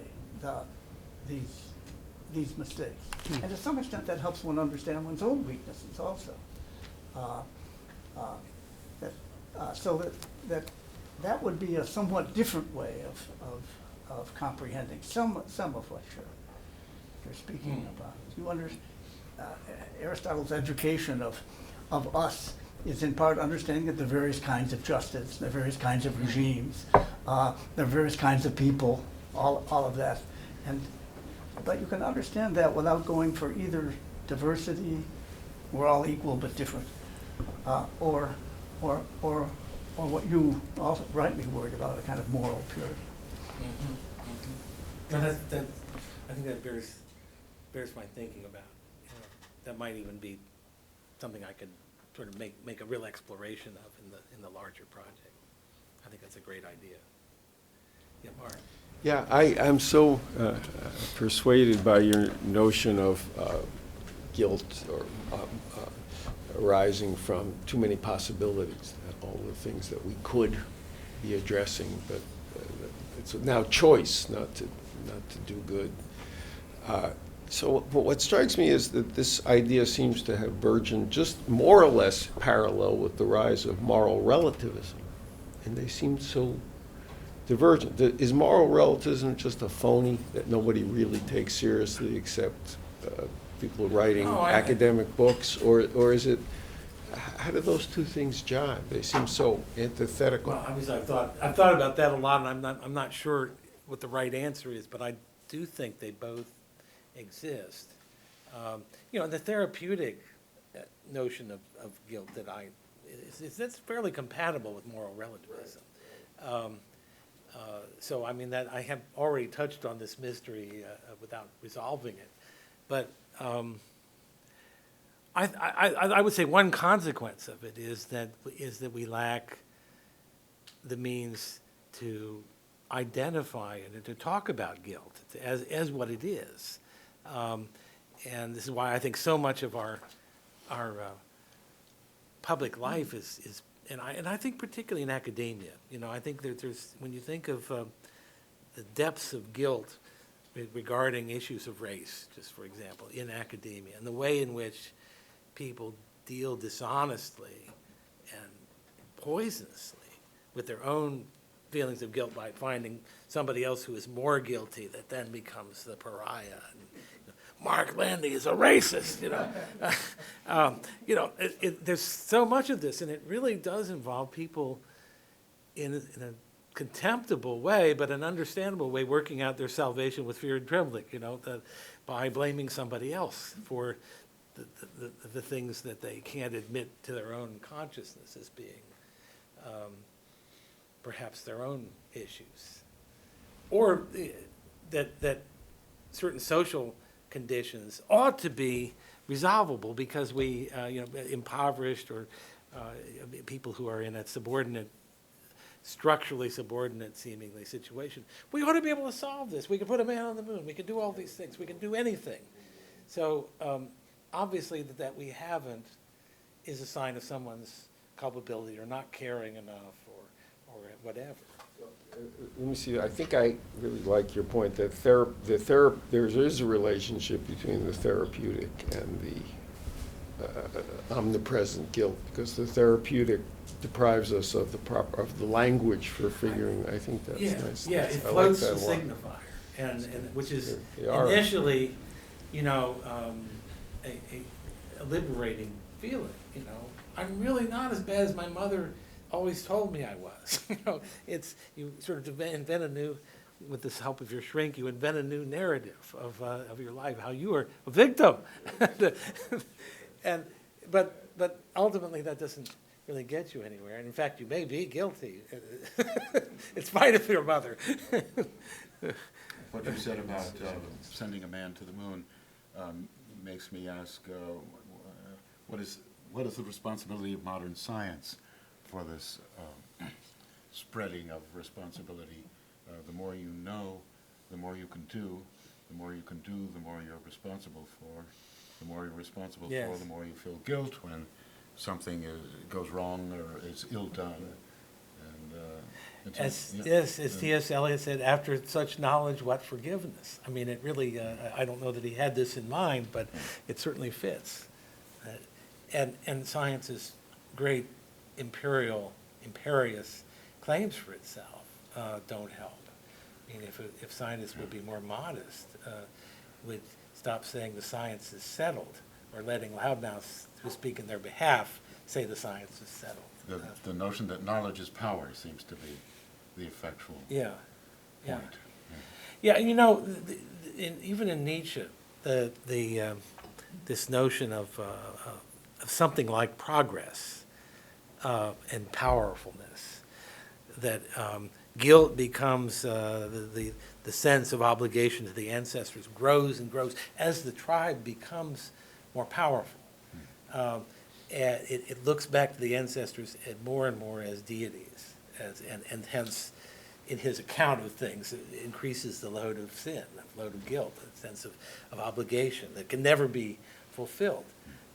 these mistakes. And to some extent that helps one understand one's own weaknesses also. So that would be a somewhat different way of comprehending some of what you're speaking about. You understand Aristotle's education of us is in part understanding that there are various kinds of justice, there are various kinds of regimes, there are various kinds of people, all of that. But you can understand that without going for either diversity, we're all equal but different, or what you also rightly worried about, a kind of moral purity. No, I think that bears my thinking about. That might even be something I could sort of make a real exploration of in the larger project. I think that's a great idea. Yeah, Mark. Yeah, I'm so persuaded by your notion of guilt or arising from too many possibilities, all the things that we could be addressing, but it's now choice not to do good. But what strikes me is that this idea seems to have burgeoned just more or less parallel with the rise of moral relativism, and they seem so divergent. Is moral relativism just a phony that nobody really takes seriously except people writing academic books, or is it? How do those two things jive? They seem so antithetical. Well, obviously, I've thought about that a lot, and I'm not sure what the right answer is, but I do think they both exist. The therapeutic notion of guilt that's fairly compatible with moral relativism. So I mean that I have already touched on this mystery without resolving it, but I would say one consequence of it is that we lack the means to identify and to talk about guilt as what it is. And this is why I think so much of our public life is and I think particularly in academia, I think that there's, when you think of the depths of guilt regarding issues of race, just for example, in academia, and the way in which people deal dishonestly and poisonously with their own feelings of guilt by finding somebody else who is more guilty that then becomes the pariah. And, Mark Landy is a racist, there's so much of this, and it really does involve people in a contemptible way, but an understandable way, working out their salvation with fear and trembling, by blaming somebody else for the things that they can't admit to their own consciousness as being perhaps their own issues. Or that certain social conditions ought to be resolvable because we, impoverished or people who are in a structurally subordinate seemingly situation, we ought to be able to solve this. We can put a man on the moon. We can do all these things. We can do anything. So obviously that we haven't is a sign of someone's culpability or not caring enough or whatever. Let me see, I think I really like your point that there is a relationship between the therapeutic and the omnipresent guilt, because the therapeutic deprives us of the language for figuring. I think that's nice. Yeah, it I floats like the that a lot. signifier, and which is They are. initially, a liberating feeling. I'm really not as bad as my mother always told me I was. You sort of invent a new, with the help of your shrink, you invent a new narrative of your life, how you are a victim, but ultimately that doesn't really get you anywhere. And in fact, you may be guilty, in spite of your mother. What you said about sending a man to the moon makes me ask, what is the responsibility of modern science for this spreading of responsibility? The more you know, the more you can do. The more you can do, the more you're responsible for. The more you're responsible Yes. for, the more you feel guilt when something goes wrong or is ill done. And As T.S. Eliot said, after such knowledge, what forgiveness? I mean, it really, I don't know that he had this in mind, but it certainly fits. And science's great imperious claims for itself don't help. I mean, if scientists would be more modest, would stop saying the science is settled, or letting loudmouths who speak in their behalf say the science is settled. the notion that knowledge is power seems to be the effectual Yeah, yeah. point. Yeah, even in Nietzsche, this notion of something like progress and powerfulness, that guilt becomes the sense of obligation to the ancestors grows and grows as the tribe becomes more powerful. And it looks back to the ancestors more and more as deities, and hence, in his account of things, it increases the load of sin, the load of guilt, the sense of obligation that can never be fulfilled.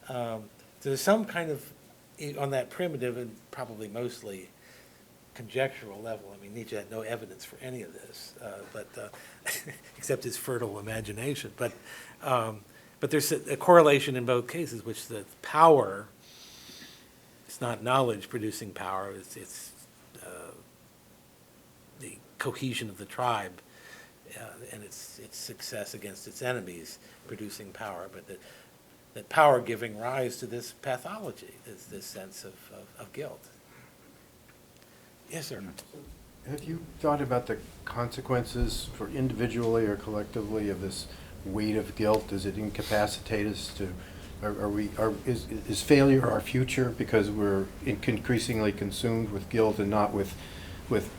So there's some kind of, on that primitive and probably mostly conjectural level, I mean, Nietzsche had no evidence for any of this, but except his fertile imagination. But there's a correlation in both cases, which the power, it's not knowledge producing power, it's the cohesion of the tribe and its success against its enemies producing power, but that power giving rise to this pathology, this sense of guilt. Yes, sir. Have you thought about the consequences for individually or collectively of this weight of guilt? Does it incapacitate us to, is failure our future because we're increasingly consumed with guilt and not with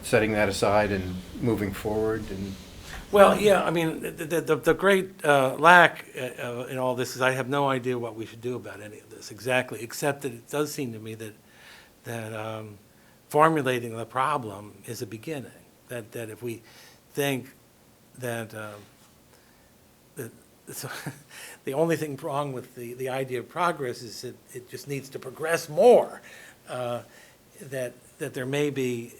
setting that aside and moving forward? And Well, yeah, I mean, the great lack in all this is I have no idea what we should do about any of this exactly, except that it does seem to me that formulating the problem is a beginning. That if we think that the only thing wrong with the idea of progress is that it just needs to progress more, that there may be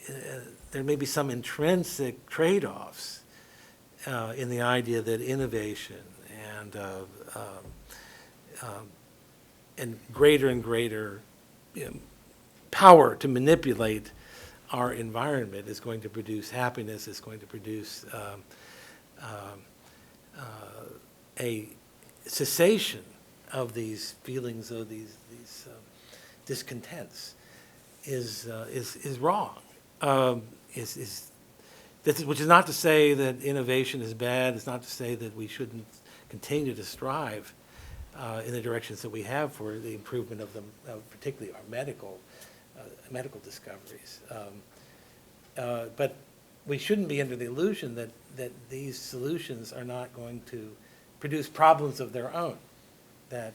some intrinsic trade-offs in the idea that innovation and greater and greater power to manipulate our environment is going to produce happiness, is going to produce a cessation of these feelings, of these discontents, is wrong. Which is not to say that innovation is bad. It's not to say that we shouldn't continue to strive in the directions that we have for the improvement of particularly our medical discoveries. But we shouldn't be under the illusion that these solutions are not going to produce problems of their own. That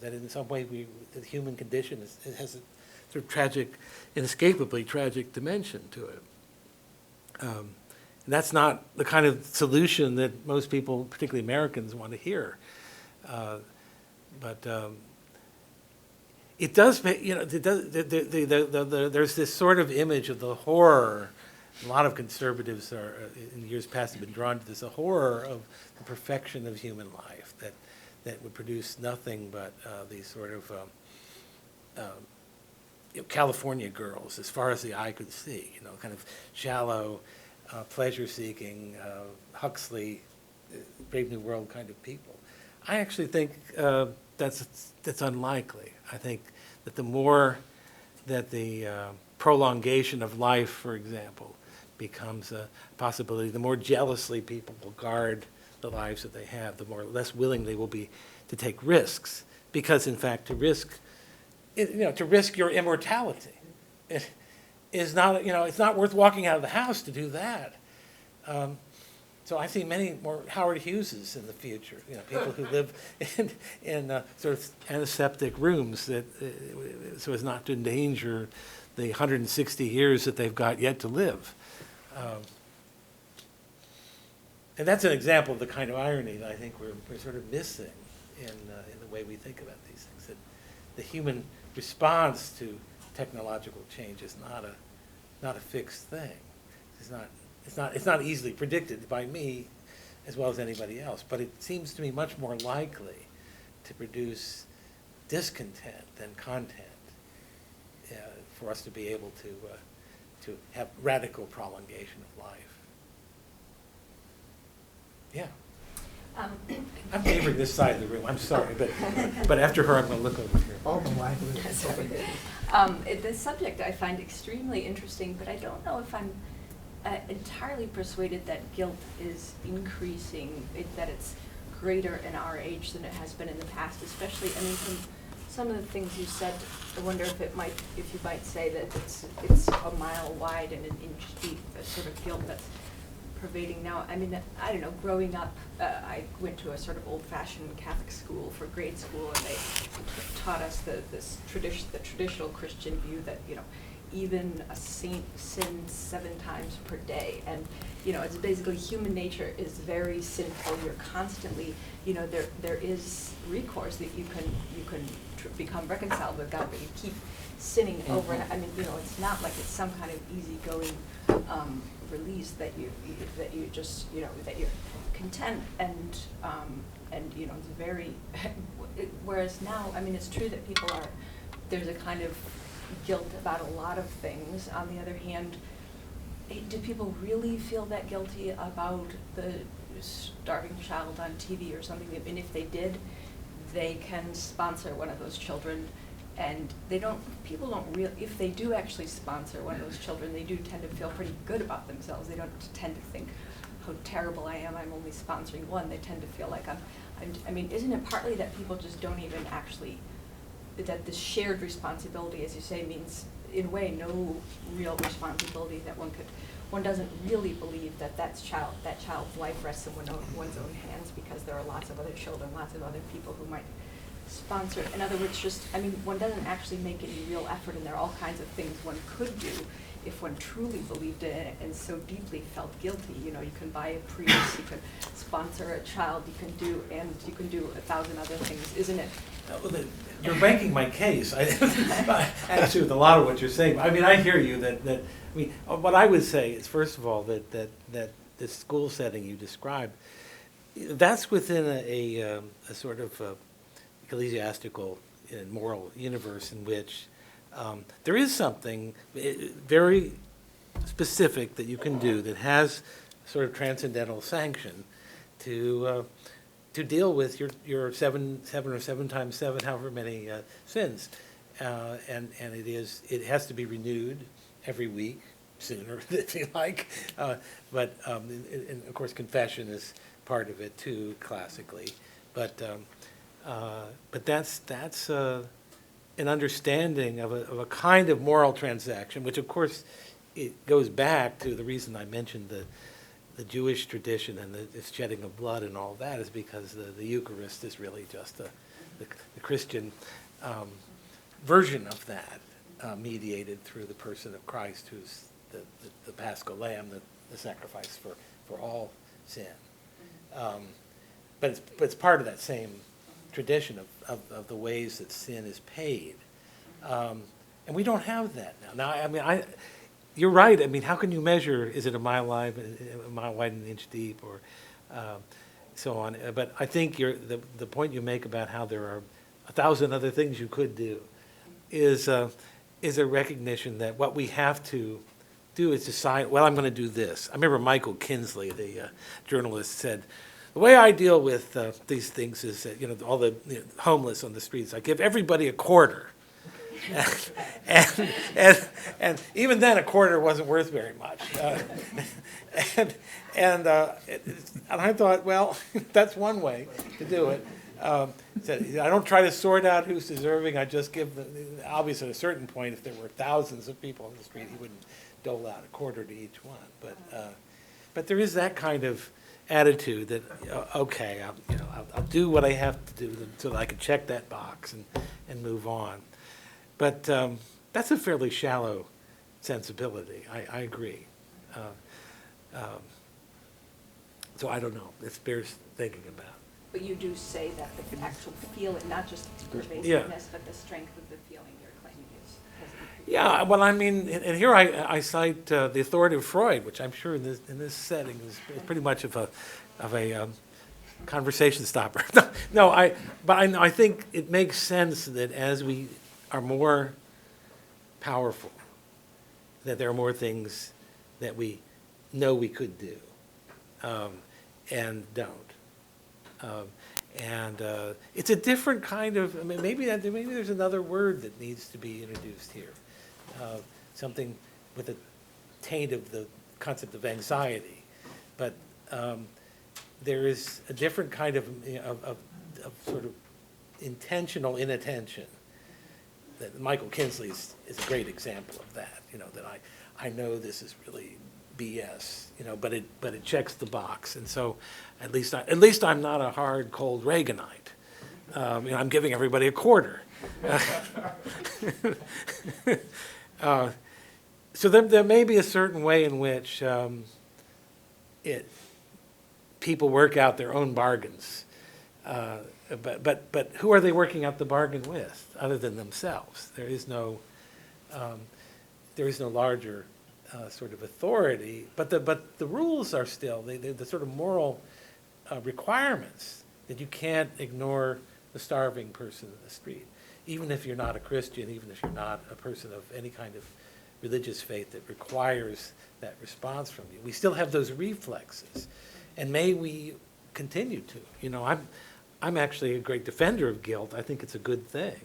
in some way the human condition has a sort of tragic, inescapably tragic dimension to it. And that's not the kind of solution that most people, particularly Americans, want to hear. But it does, there's this sort of image of the horror. A lot of conservatives in years past have been drawn to this, a horror of the perfection of human life that would produce nothing but these sort of California girls, as far as the eye could see, kind of shallow, pleasure-seeking, Huxley, Brave New World kind of people. I actually think that's unlikely. I think that the more that the prolongation of life, for example, becomes a possibility, the more jealously people will guard the lives that they have, the less willing they will be to take risks. Because, in fact, to risk your immortality, it is not, it's not worth walking out of the house to do that. So I see many more Howard Hugheses in the future, people who live in sort of antiseptic rooms so as not to endanger the 160 years that they've got yet to live. And that's an example of the kind of irony that I think we're sort of missing in the way we think about these things. That the human response to technological change is not a fixed thing. It's not easily predicted by me as well as anybody else, but it seems to me much more likely to produce discontent than content for us to be able to have radical prolongation of life. Yeah. I'm favoring this side of the room. I'm sorry, but after her, I'm going to look over here. All the language. The subject I find extremely interesting, but I don't know if I'm entirely persuaded that guilt is increasing, that it's greater in our age than it has been in the past, especially, from some of the things you said, I wonder if you might say that it's a mile wide and an inch deep, the sort of guilt that's pervading now. I don't know, growing up, I went to a sort of old-fashioned Catholic school for grade school, and they taught us the traditional Christian view that, even a saint sins 7 times per day, and it's basically human nature is very sinful. You're constantly, there is recourse that you can become reconciled with God, but you keep sinning over and it's not like it's some kind of easygoing release that you just that you're content and it's very whereas now it's true that people are, there's a kind of guilt about a lot of things. On the other hand, do people really feel that guilty about the starving child on TV or something? And if they did, they can sponsor one of those children, and people don't really, if they do actually sponsor one of those children, they do tend to feel pretty good about themselves. They don't tend to think how terrible I am, I'm only sponsoring one. They tend to feel like isn't it partly that people just don't even actually, that the shared responsibility, as you say, means in a way no real responsibility, that one doesn't really believe that child's life rests in one's own hands, because there are lots of other children, lots of other people who might sponsor. In other words, one doesn't actually make any real effort, and there are all kinds of things one could do if one truly believed in it and so deeply felt guilty. You can buy a Prius, you can sponsor a child, you can do 1,000 other things, isn't it? You're making my case. I actually, with a lot of what you're saying. I hear you. What I would say is, first of all, that this school setting you described, that's within a sort of ecclesiastical and moral universe in which there is something very specific that you can do that has sort of transcendental sanction to deal with your seven or 7 times 7, however many sins, and it has to be renewed every week, sooner if you like, but and of course confession is part of it too, classically, but that's an understanding of a kind of moral transaction, which of course it goes back to the reason I mentioned the Jewish tradition and the shedding of blood and all that is because the Eucharist is really just the Christian version of that, mediated through the person of Christ, who's the Paschal Lamb, the sacrifice for all sin. But it's part of that same tradition of the ways that sin is paid. And we don't have that now. Now, I mean, you're right. I mean, how can you measure, is it a mile wide and an inch deep, or so on? But I think the point you make about how there are 1,000 other things you could do is a recognition that what we have to do is decide, well, I'm going to do this. I remember Michael Kinsley, the journalist, said, the way I deal with these things is that, all the homeless on the streets, I give everybody a quarter. and even then, a quarter wasn't worth very much. And I thought, well, that's one way to do it. Said, I don't try to sort out who's deserving. I just give obviously, at a certain point, if there were thousands of people on the street, he wouldn't dole out a quarter to each one. But there is that kind of attitude that okay, I'll do what I have to do so that I can check that box and move on. But that's a fairly shallow sensibility. I agree. So I don't know. It bears thinking about. But you do say that the actual feeling, not just its pervasiveness, but the strength of the feeling you're claiming is. Yeah, well, I mean, and here I cite the authority of Freud, which I'm sure in this setting is pretty much of a conversation stopper. But I think it makes sense that as we are more powerful, that there are more things that we know we could do and don't. It's a different kind of, I mean, maybe there's another word that needs to be introduced here. Something with a taint of the concept of anxiety. But there is a different kind of sort of intentional inattention. That Michael Kinsley is a great example of that, that I know this is really BS, but it checks the box, and so at least I'm not a hard, cold Reaganite. I'm giving everybody a quarter. So there may be a certain way in which people work out their own bargains, but who are they working out the bargain with, other than themselves? There is no larger sort of authority, but the rules are still the sort of moral requirements that you can't ignore the starving person in the street, even if you're not a Christian, even if you're not a person of any kind of religious faith that requires that response from you. We still have those reflexes, and may we continue to. I'm actually a great defender of guilt. I think it's a good thing,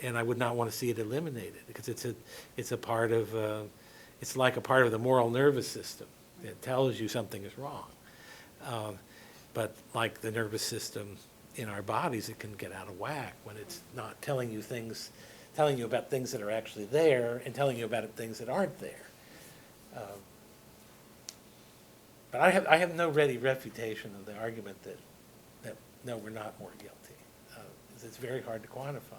and I would not want to see it eliminated, because it's a part of it's like a part of the moral nervous system. It tells you something is wrong, but like the nervous system in our bodies, it can get out of whack when it's not telling you about things that are actually there and telling you about things that aren't there. But I have no ready refutation of the argument that no, we're not more guilty. It's very hard to quantify.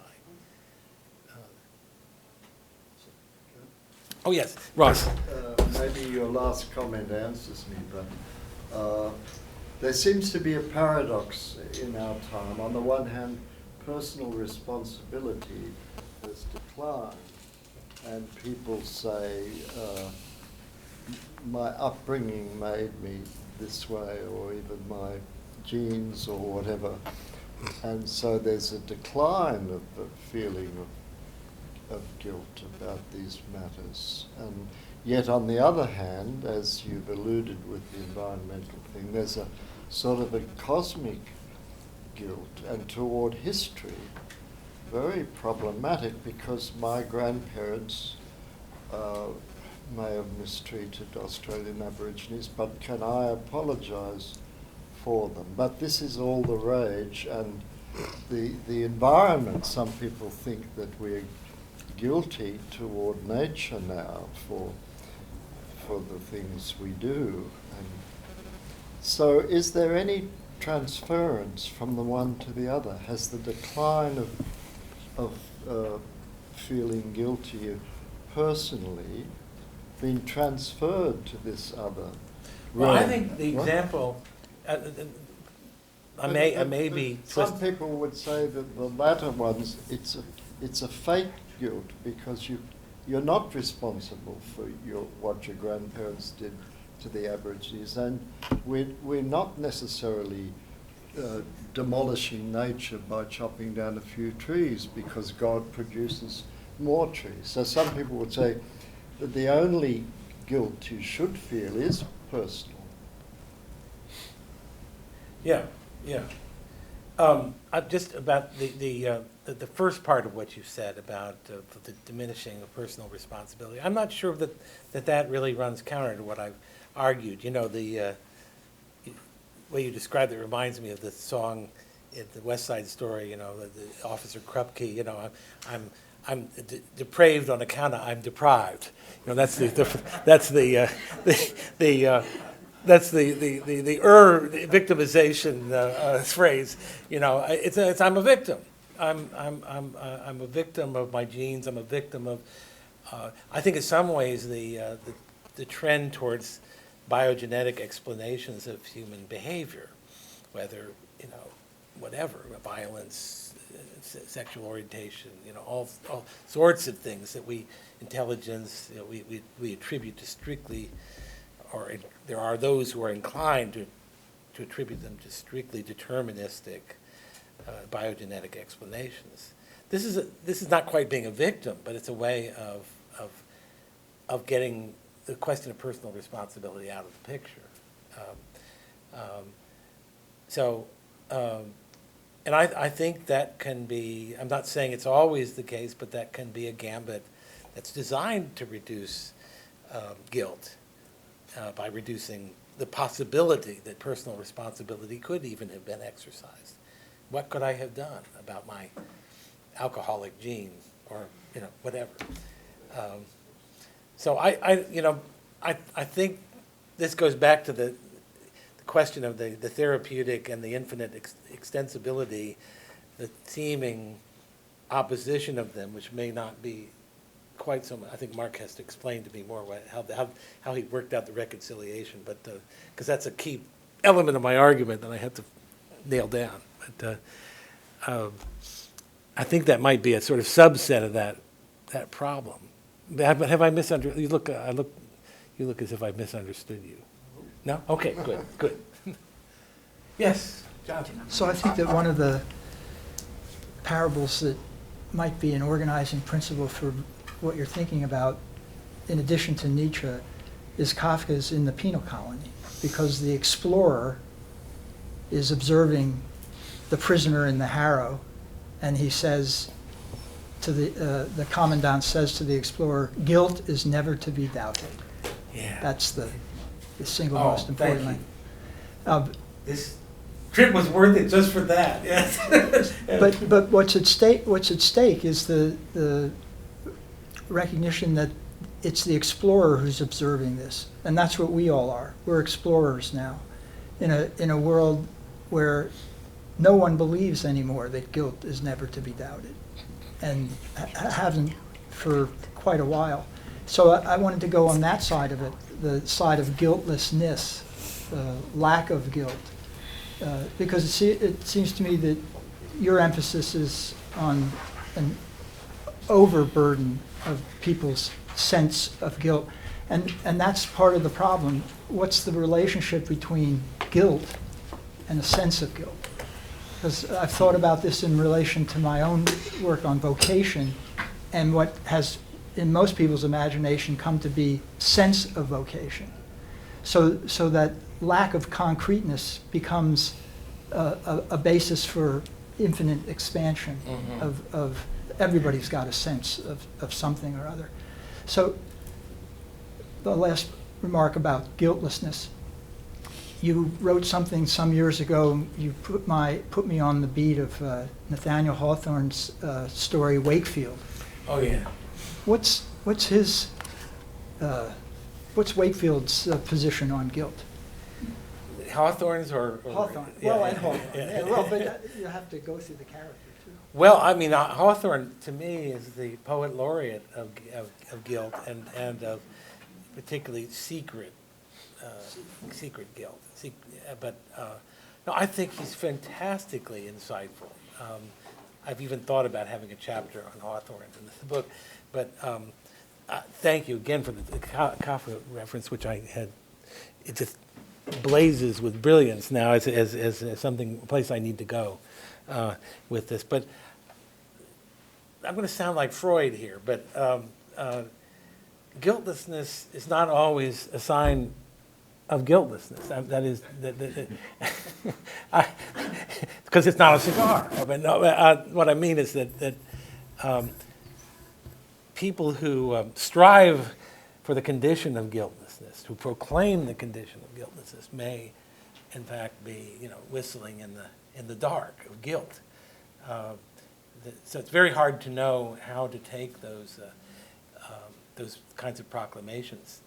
Oh yes, Ross. Maybe your last comment answers me, but there seems to be a paradox in our time. On the one hand, personal responsibility has declined, and people say, my upbringing made me this way, or even my genes or whatever. And so there's a decline of the feeling of guilt about these matters. And yet on the other hand, as you've alluded with the environmental thing, there's a sort of a cosmic guilt, and toward history, very problematic, because my grandparents may have mistreated Australian Aborigines, but can I apologise for them? But this is all the rage, and the environment, some people think that we're guilty toward nature now for the things we do. And so is there any transference from the one to the other? Has the decline of feeling guilty personally been transferred to this other Well, I realm? think the What? example, I may be Some twisted. people would say that the latter ones, it's a fake guilt, because you're not responsible for what your grandparents did to the Aborigines, and we're not necessarily demolishing nature by chopping down a few trees, because God produces more trees. So some people would say that the only guilt you should feel is personal. Yeah. Just about the first part of what you said about the diminishing of personal responsibility. I'm not sure that really runs counter to what I've argued. You know, the way you described it reminds me of the song in the West Side Story. You know, the Officer Krupke. You know, I'm depraved on account of I'm deprived. You know, that's the victimization phrase. You know, it's I'm a victim. I'm a victim of my genes. I'm a victim of. I think in some ways the trend towards biogenetic explanations of human behavior, whether whatever, violence, sexual orientation, all sorts of things that intelligence, we attribute to strictly, or there are those who are inclined to attribute them to strictly deterministic biogenetic explanations. This is not quite being a victim, but it's a way of getting the question of personal responsibility out of the picture. And I think that can be, I'm not saying it's always the case, but that can be a gambit that's designed to reduce guilt by reducing the possibility that personal responsibility could even have been exercised. What could I have done about my alcoholic gene, or whatever? So I think this goes back to the question of the therapeutic and the infinite extensibility, the seeming opposition of them, which may not be quite so much. I think Mark has to explain to me more how he worked out the reconciliation, but because that's a key element of my argument that I have to nail down. But I think that might be a sort of subset of that problem. But have I misunderstood? You look as if I misunderstood you. No? Okay, good. Yes, Jonathan. So I think that one of the parables that might be an organizing principle for what you're thinking about, in addition to Nietzsche, is Kafka's In the Penal Colony, because the explorer is observing the prisoner in the harrow, and he says to the commandant says to the explorer, "Guilt is never to be doubted." Yeah. That's the single most important thank thing. This trip was worth it just for that. Yes. But what's at stake is the recognition that it's the explorer who's observing this, and that's what we all are. We're explorers now, in a world where no one believes anymore that guilt is never to be doubted, and haven't for quite a while. So I wanted to go on that side of it, the side of guiltlessness, lack of guilt, because it seems to me that your emphasis is on an overburden of people's sense of guilt. And that's part of the problem. What's the relationship between guilt and a sense of guilt? Because I've thought about this in relation to my own work on vocation and what has, in most people's imagination, come to be sense of vocation. So that lack of concreteness becomes a basis for infinite expansion of everybody's got a sense of something or other. So the last remark about guiltlessness. You wrote something some years ago. You put me on the beat of Nathaniel Hawthorne's story Wakefield. Oh yeah. What's Wakefield's position on guilt? Hawthorne's or Hawthorne. Yeah, Well, yeah, and Hawthorne. yeah. Yeah, well, but you have to go through the character too. Well, I mean, Hawthorne to me is the poet laureate of guilt and of particularly secret guilt. No, I think he's fantastically insightful. I've even thought about having a chapter on Hawthorne in the book. But thank you again for the Kafka reference, which I had. It just blazes with brilliance now as a place I need to go with this. But I'm going to sound like Freud here, but guiltlessness is not always a sign of guiltlessness. That is, because it's not a cigar. But no, what I mean is that people who strive for the condition of guiltlessness, who proclaim the condition of guiltlessness, may, in fact, be whistling in the dark of guilt. So it's very hard to know how to take those kinds of proclamations.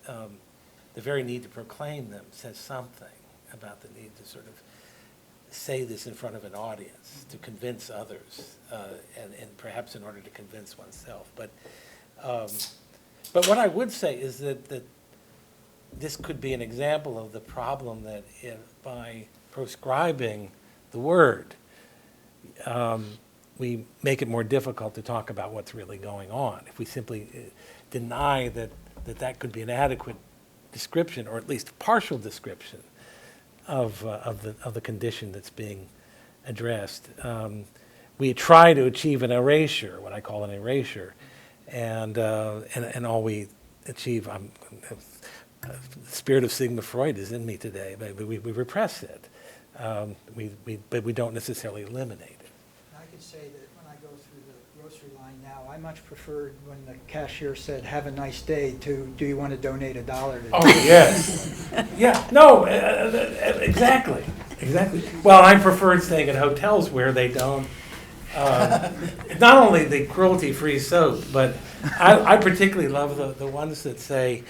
The very need to proclaim them says something about the need to sort of say this in front of an audience, to convince others, and perhaps in order to convince oneself. But what I would say is that this could be an example of the problem that by proscribing the word, we make it more difficult to talk about what's really going on. If we simply deny that could be an adequate description, or at least partial description, of the condition that's being addressed, we try to achieve an erasure, what I call an erasure, and all we achieve. The spirit of Sigmund Freud is in me today, but we repress it. But we don't necessarily eliminate it. I could say that when I go through the grocery line now, I much preferred when the cashier said, "Have a nice day," to "Do you want to donate $1 to?" Oh yes, yeah, no, exactly. Well, I prefer staying at hotels where they don't. Not only the cruelty-free soap, but I particularly love the ones that say,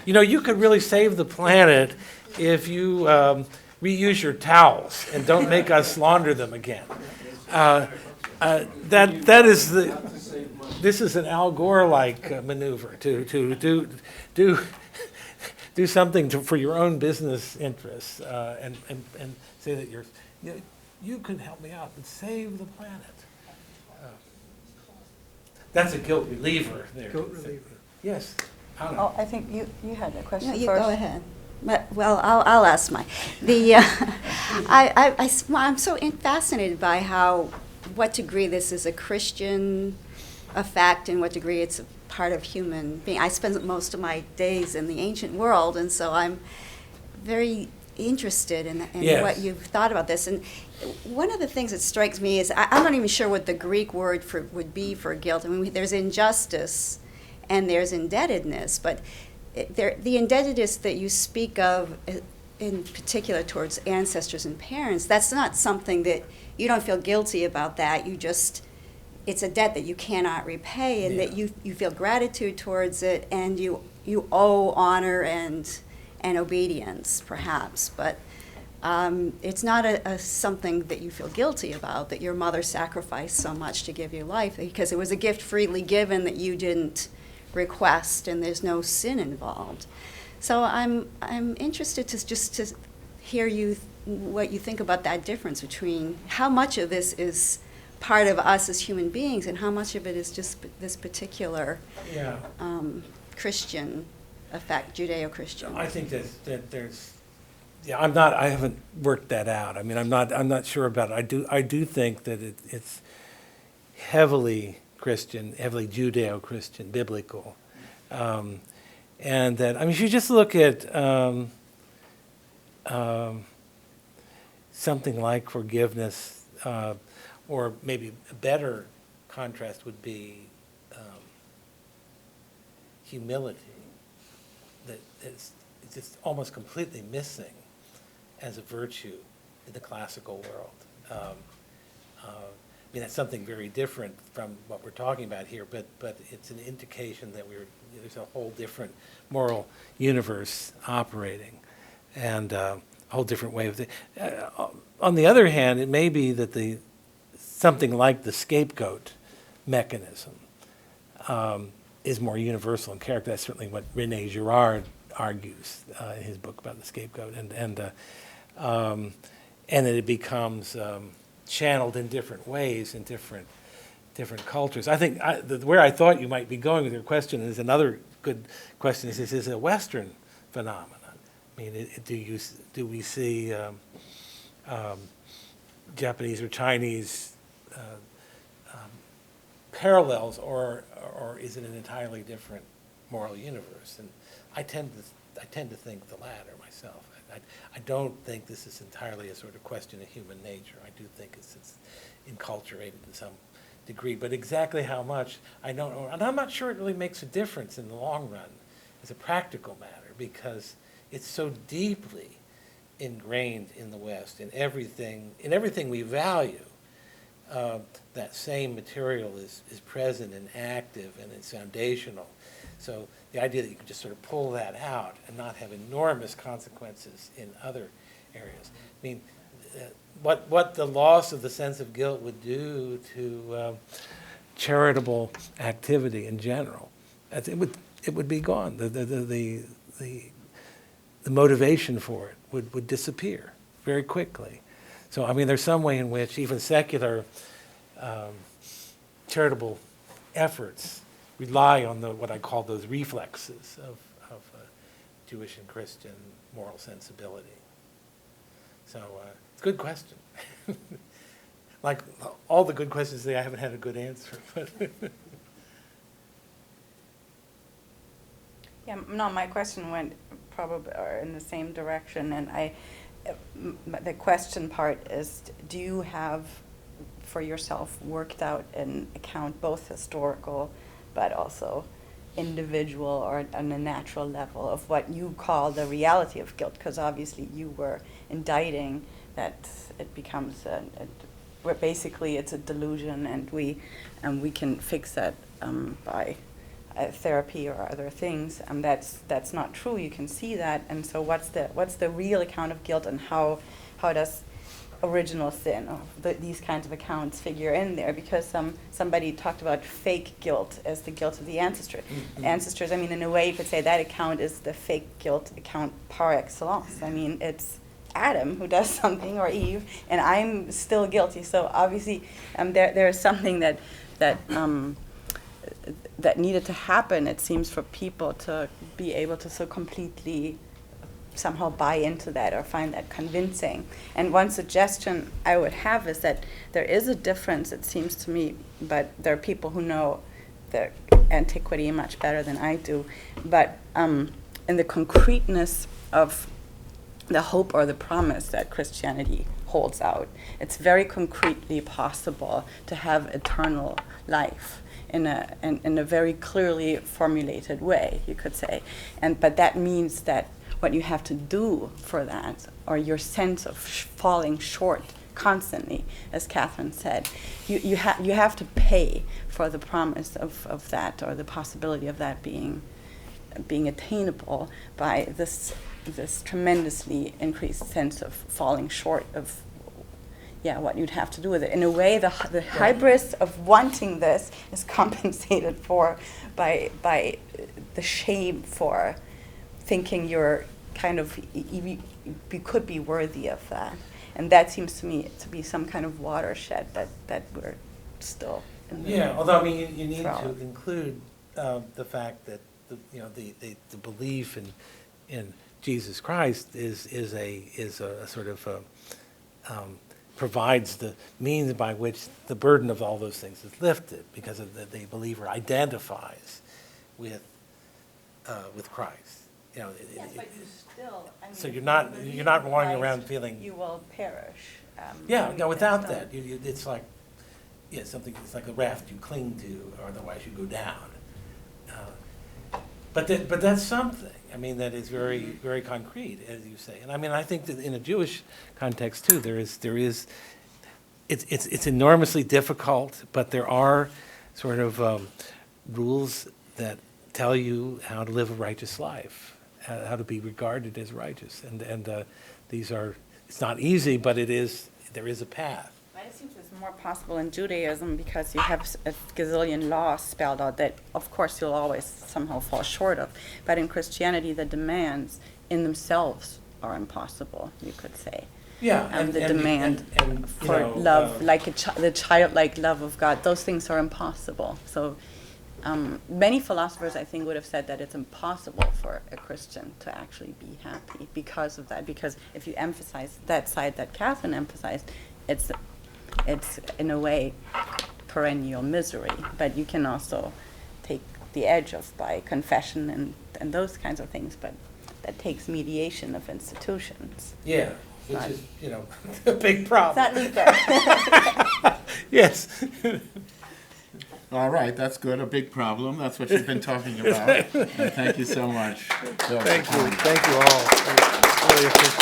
you could really save the planet if you reuse your towels and don't make us launder them again. This is an Al Gore-like maneuver to do something for your own business interests and say that you can help me out and save the planet. That's a guilt reliever there. Guilt reliever. Yes. Oh, I think you had a question No, you first. go ahead. Well, I'll ask mine. I'm so fascinated by what degree this is a Christian effect and what degree it's a part of human being. I spend most of my days in the ancient world, and so I'm very interested in Yes. what you've thought about this. And one of the things that strikes me is I'm not even sure what the Greek word would be for guilt. I mean, there's injustice and there's indebtedness, but the indebtedness that you speak of, in particular towards ancestors and parents, that's not something that you don't feel guilty about. That it's a debt that you cannot repay, and that you feel gratitude towards it, and you owe honor and obedience, perhaps, but it's not something that you feel guilty about, that your mother sacrificed so much to give you life, because it was a gift freely given that you didn't request, and there's no sin involved. So I'm interested to hear what you think about that difference between how much of this is part of us as human beings and how much of it is just this particular Christian affect Judeo-Christians? I think that there's, yeah, I haven't worked that out. I mean, I'm not sure about it. I do think that it's heavily Christian, heavily Judeo-Christian, biblical. And that, I mean, if you just look at something like forgiveness, or maybe a better contrast would be humility, that it's just almost completely missing as a virtue in the classical world. I mean, that's something very different from what we're talking about here, but it's an indication that there's a whole different moral universe operating, and a whole different way of on the other hand, it may be that something like the scapegoat mechanism is more universal in character. That's certainly what René Girard argues in his book about the scapegoat, and that it becomes channeled in different ways in different cultures. I think where I thought you might be going with your question is another good question. Is this a Western phenomenon? I mean, do we see Japanese or Chinese parallels, or is it an entirely different moral universe? And I tend to think the latter myself. I don't think this is entirely a sort of question of human nature. I do think it's enculturated to some degree, but exactly how much, I don't know. And I'm not sure it really makes a difference in the long run as a practical matter, because it's so deeply ingrained in the West, in everything we value. That same material is present and active, and it's foundational. So the idea that you can just sort of pull that out and not have enormous consequences in other areas. I mean, what the loss of the sense of guilt would do to charitable activity in general, it would be gone. The motivation for it would disappear very quickly. So I mean, there's some way in which even secular charitable efforts rely on what I call those reflexes of Jewish and Christian moral sensibility. So it's a good question. Like all the good questions today, I haven't had a good answer. But yeah, no, my question went probably in the same direction, and the question part is, do you have for yourself worked out an account, both historical but also individual or on a natural level, of what you call the reality of guilt? Because obviously you were indicting that it becomes where basically it's a delusion, and we can fix that by therapy or other things. That's not true. You can see that, and so what's the real account of guilt, and how does original sin, or these kinds of accounts figure in there? Because somebody talked about fake guilt as the guilt of the ancestors. I mean, in a way you could say that account is the fake guilt account par excellence. I mean, it's Adam who does something, or Eve, and I'm still guilty. So obviously there is something that needed to happen, it seems, for people to be able to so completely somehow buy into that or find that convincing. And one suggestion I would have is that there is a difference, it seems to me, but there are people who know the antiquity much better than I do, but in the concreteness of the hope or the promise that Christianity holds out. It's very concretely possible to have eternal life in a very clearly formulated way, you could say. But that means that what you have to do for that, or your sense of falling short constantly, as Catherine said, you have to pay for the promise of that, or the possibility of that being attainable by this tremendously increased sense of falling short of what you'd have to do with it. In a way, the hybris of wanting this is compensated for by the shame for thinking you're kind of, you could be worthy of that. And that seems to me to be some kind of watershed that we're still in the although I mean, you need throughout. to include the fact that the belief in Jesus Christ is a sort of provides the means by which the burden of all those things is lifted, because the believer identifies with Christ. Yes, but you still, I mean, So if you're you not believe you're not in walking Christ, around feeling. you will perish. Yeah, believe no, in without stone. that, it's like, yeah, something. It's like a raft you cling to, or otherwise you go down. But that's something. I mean, that is very, very concrete, as you say. And I mean, I think that in a Jewish context too, there is. It's enormously difficult, but there are sort of rules that tell you how to live a righteous life, how to be regarded as righteous, and these are. It's not easy, but there is a path. But it seems it's more possible in Judaism because you have a gazillion laws spelled out that, of course, you'll always somehow fall short of. But in Christianity, the demands in themselves are impossible, you could say. Yeah, And the demand and, for love, like the childlike love of God, those things are impossible. So many philosophers, I think, would have said that it's impossible for a Christian to actually be happy because of that. Because if you emphasize that side that Catherine emphasized, it's in a way perennial misery. But you can also take the edge off by confession and those kinds of things. But that takes mediation of institutions. Yeah, which is a big problem. It's not Luther. Yes. All right, that's good, a big problem. That's what you've been talking about. And thank you so much. Thank you all. Really appreciate it.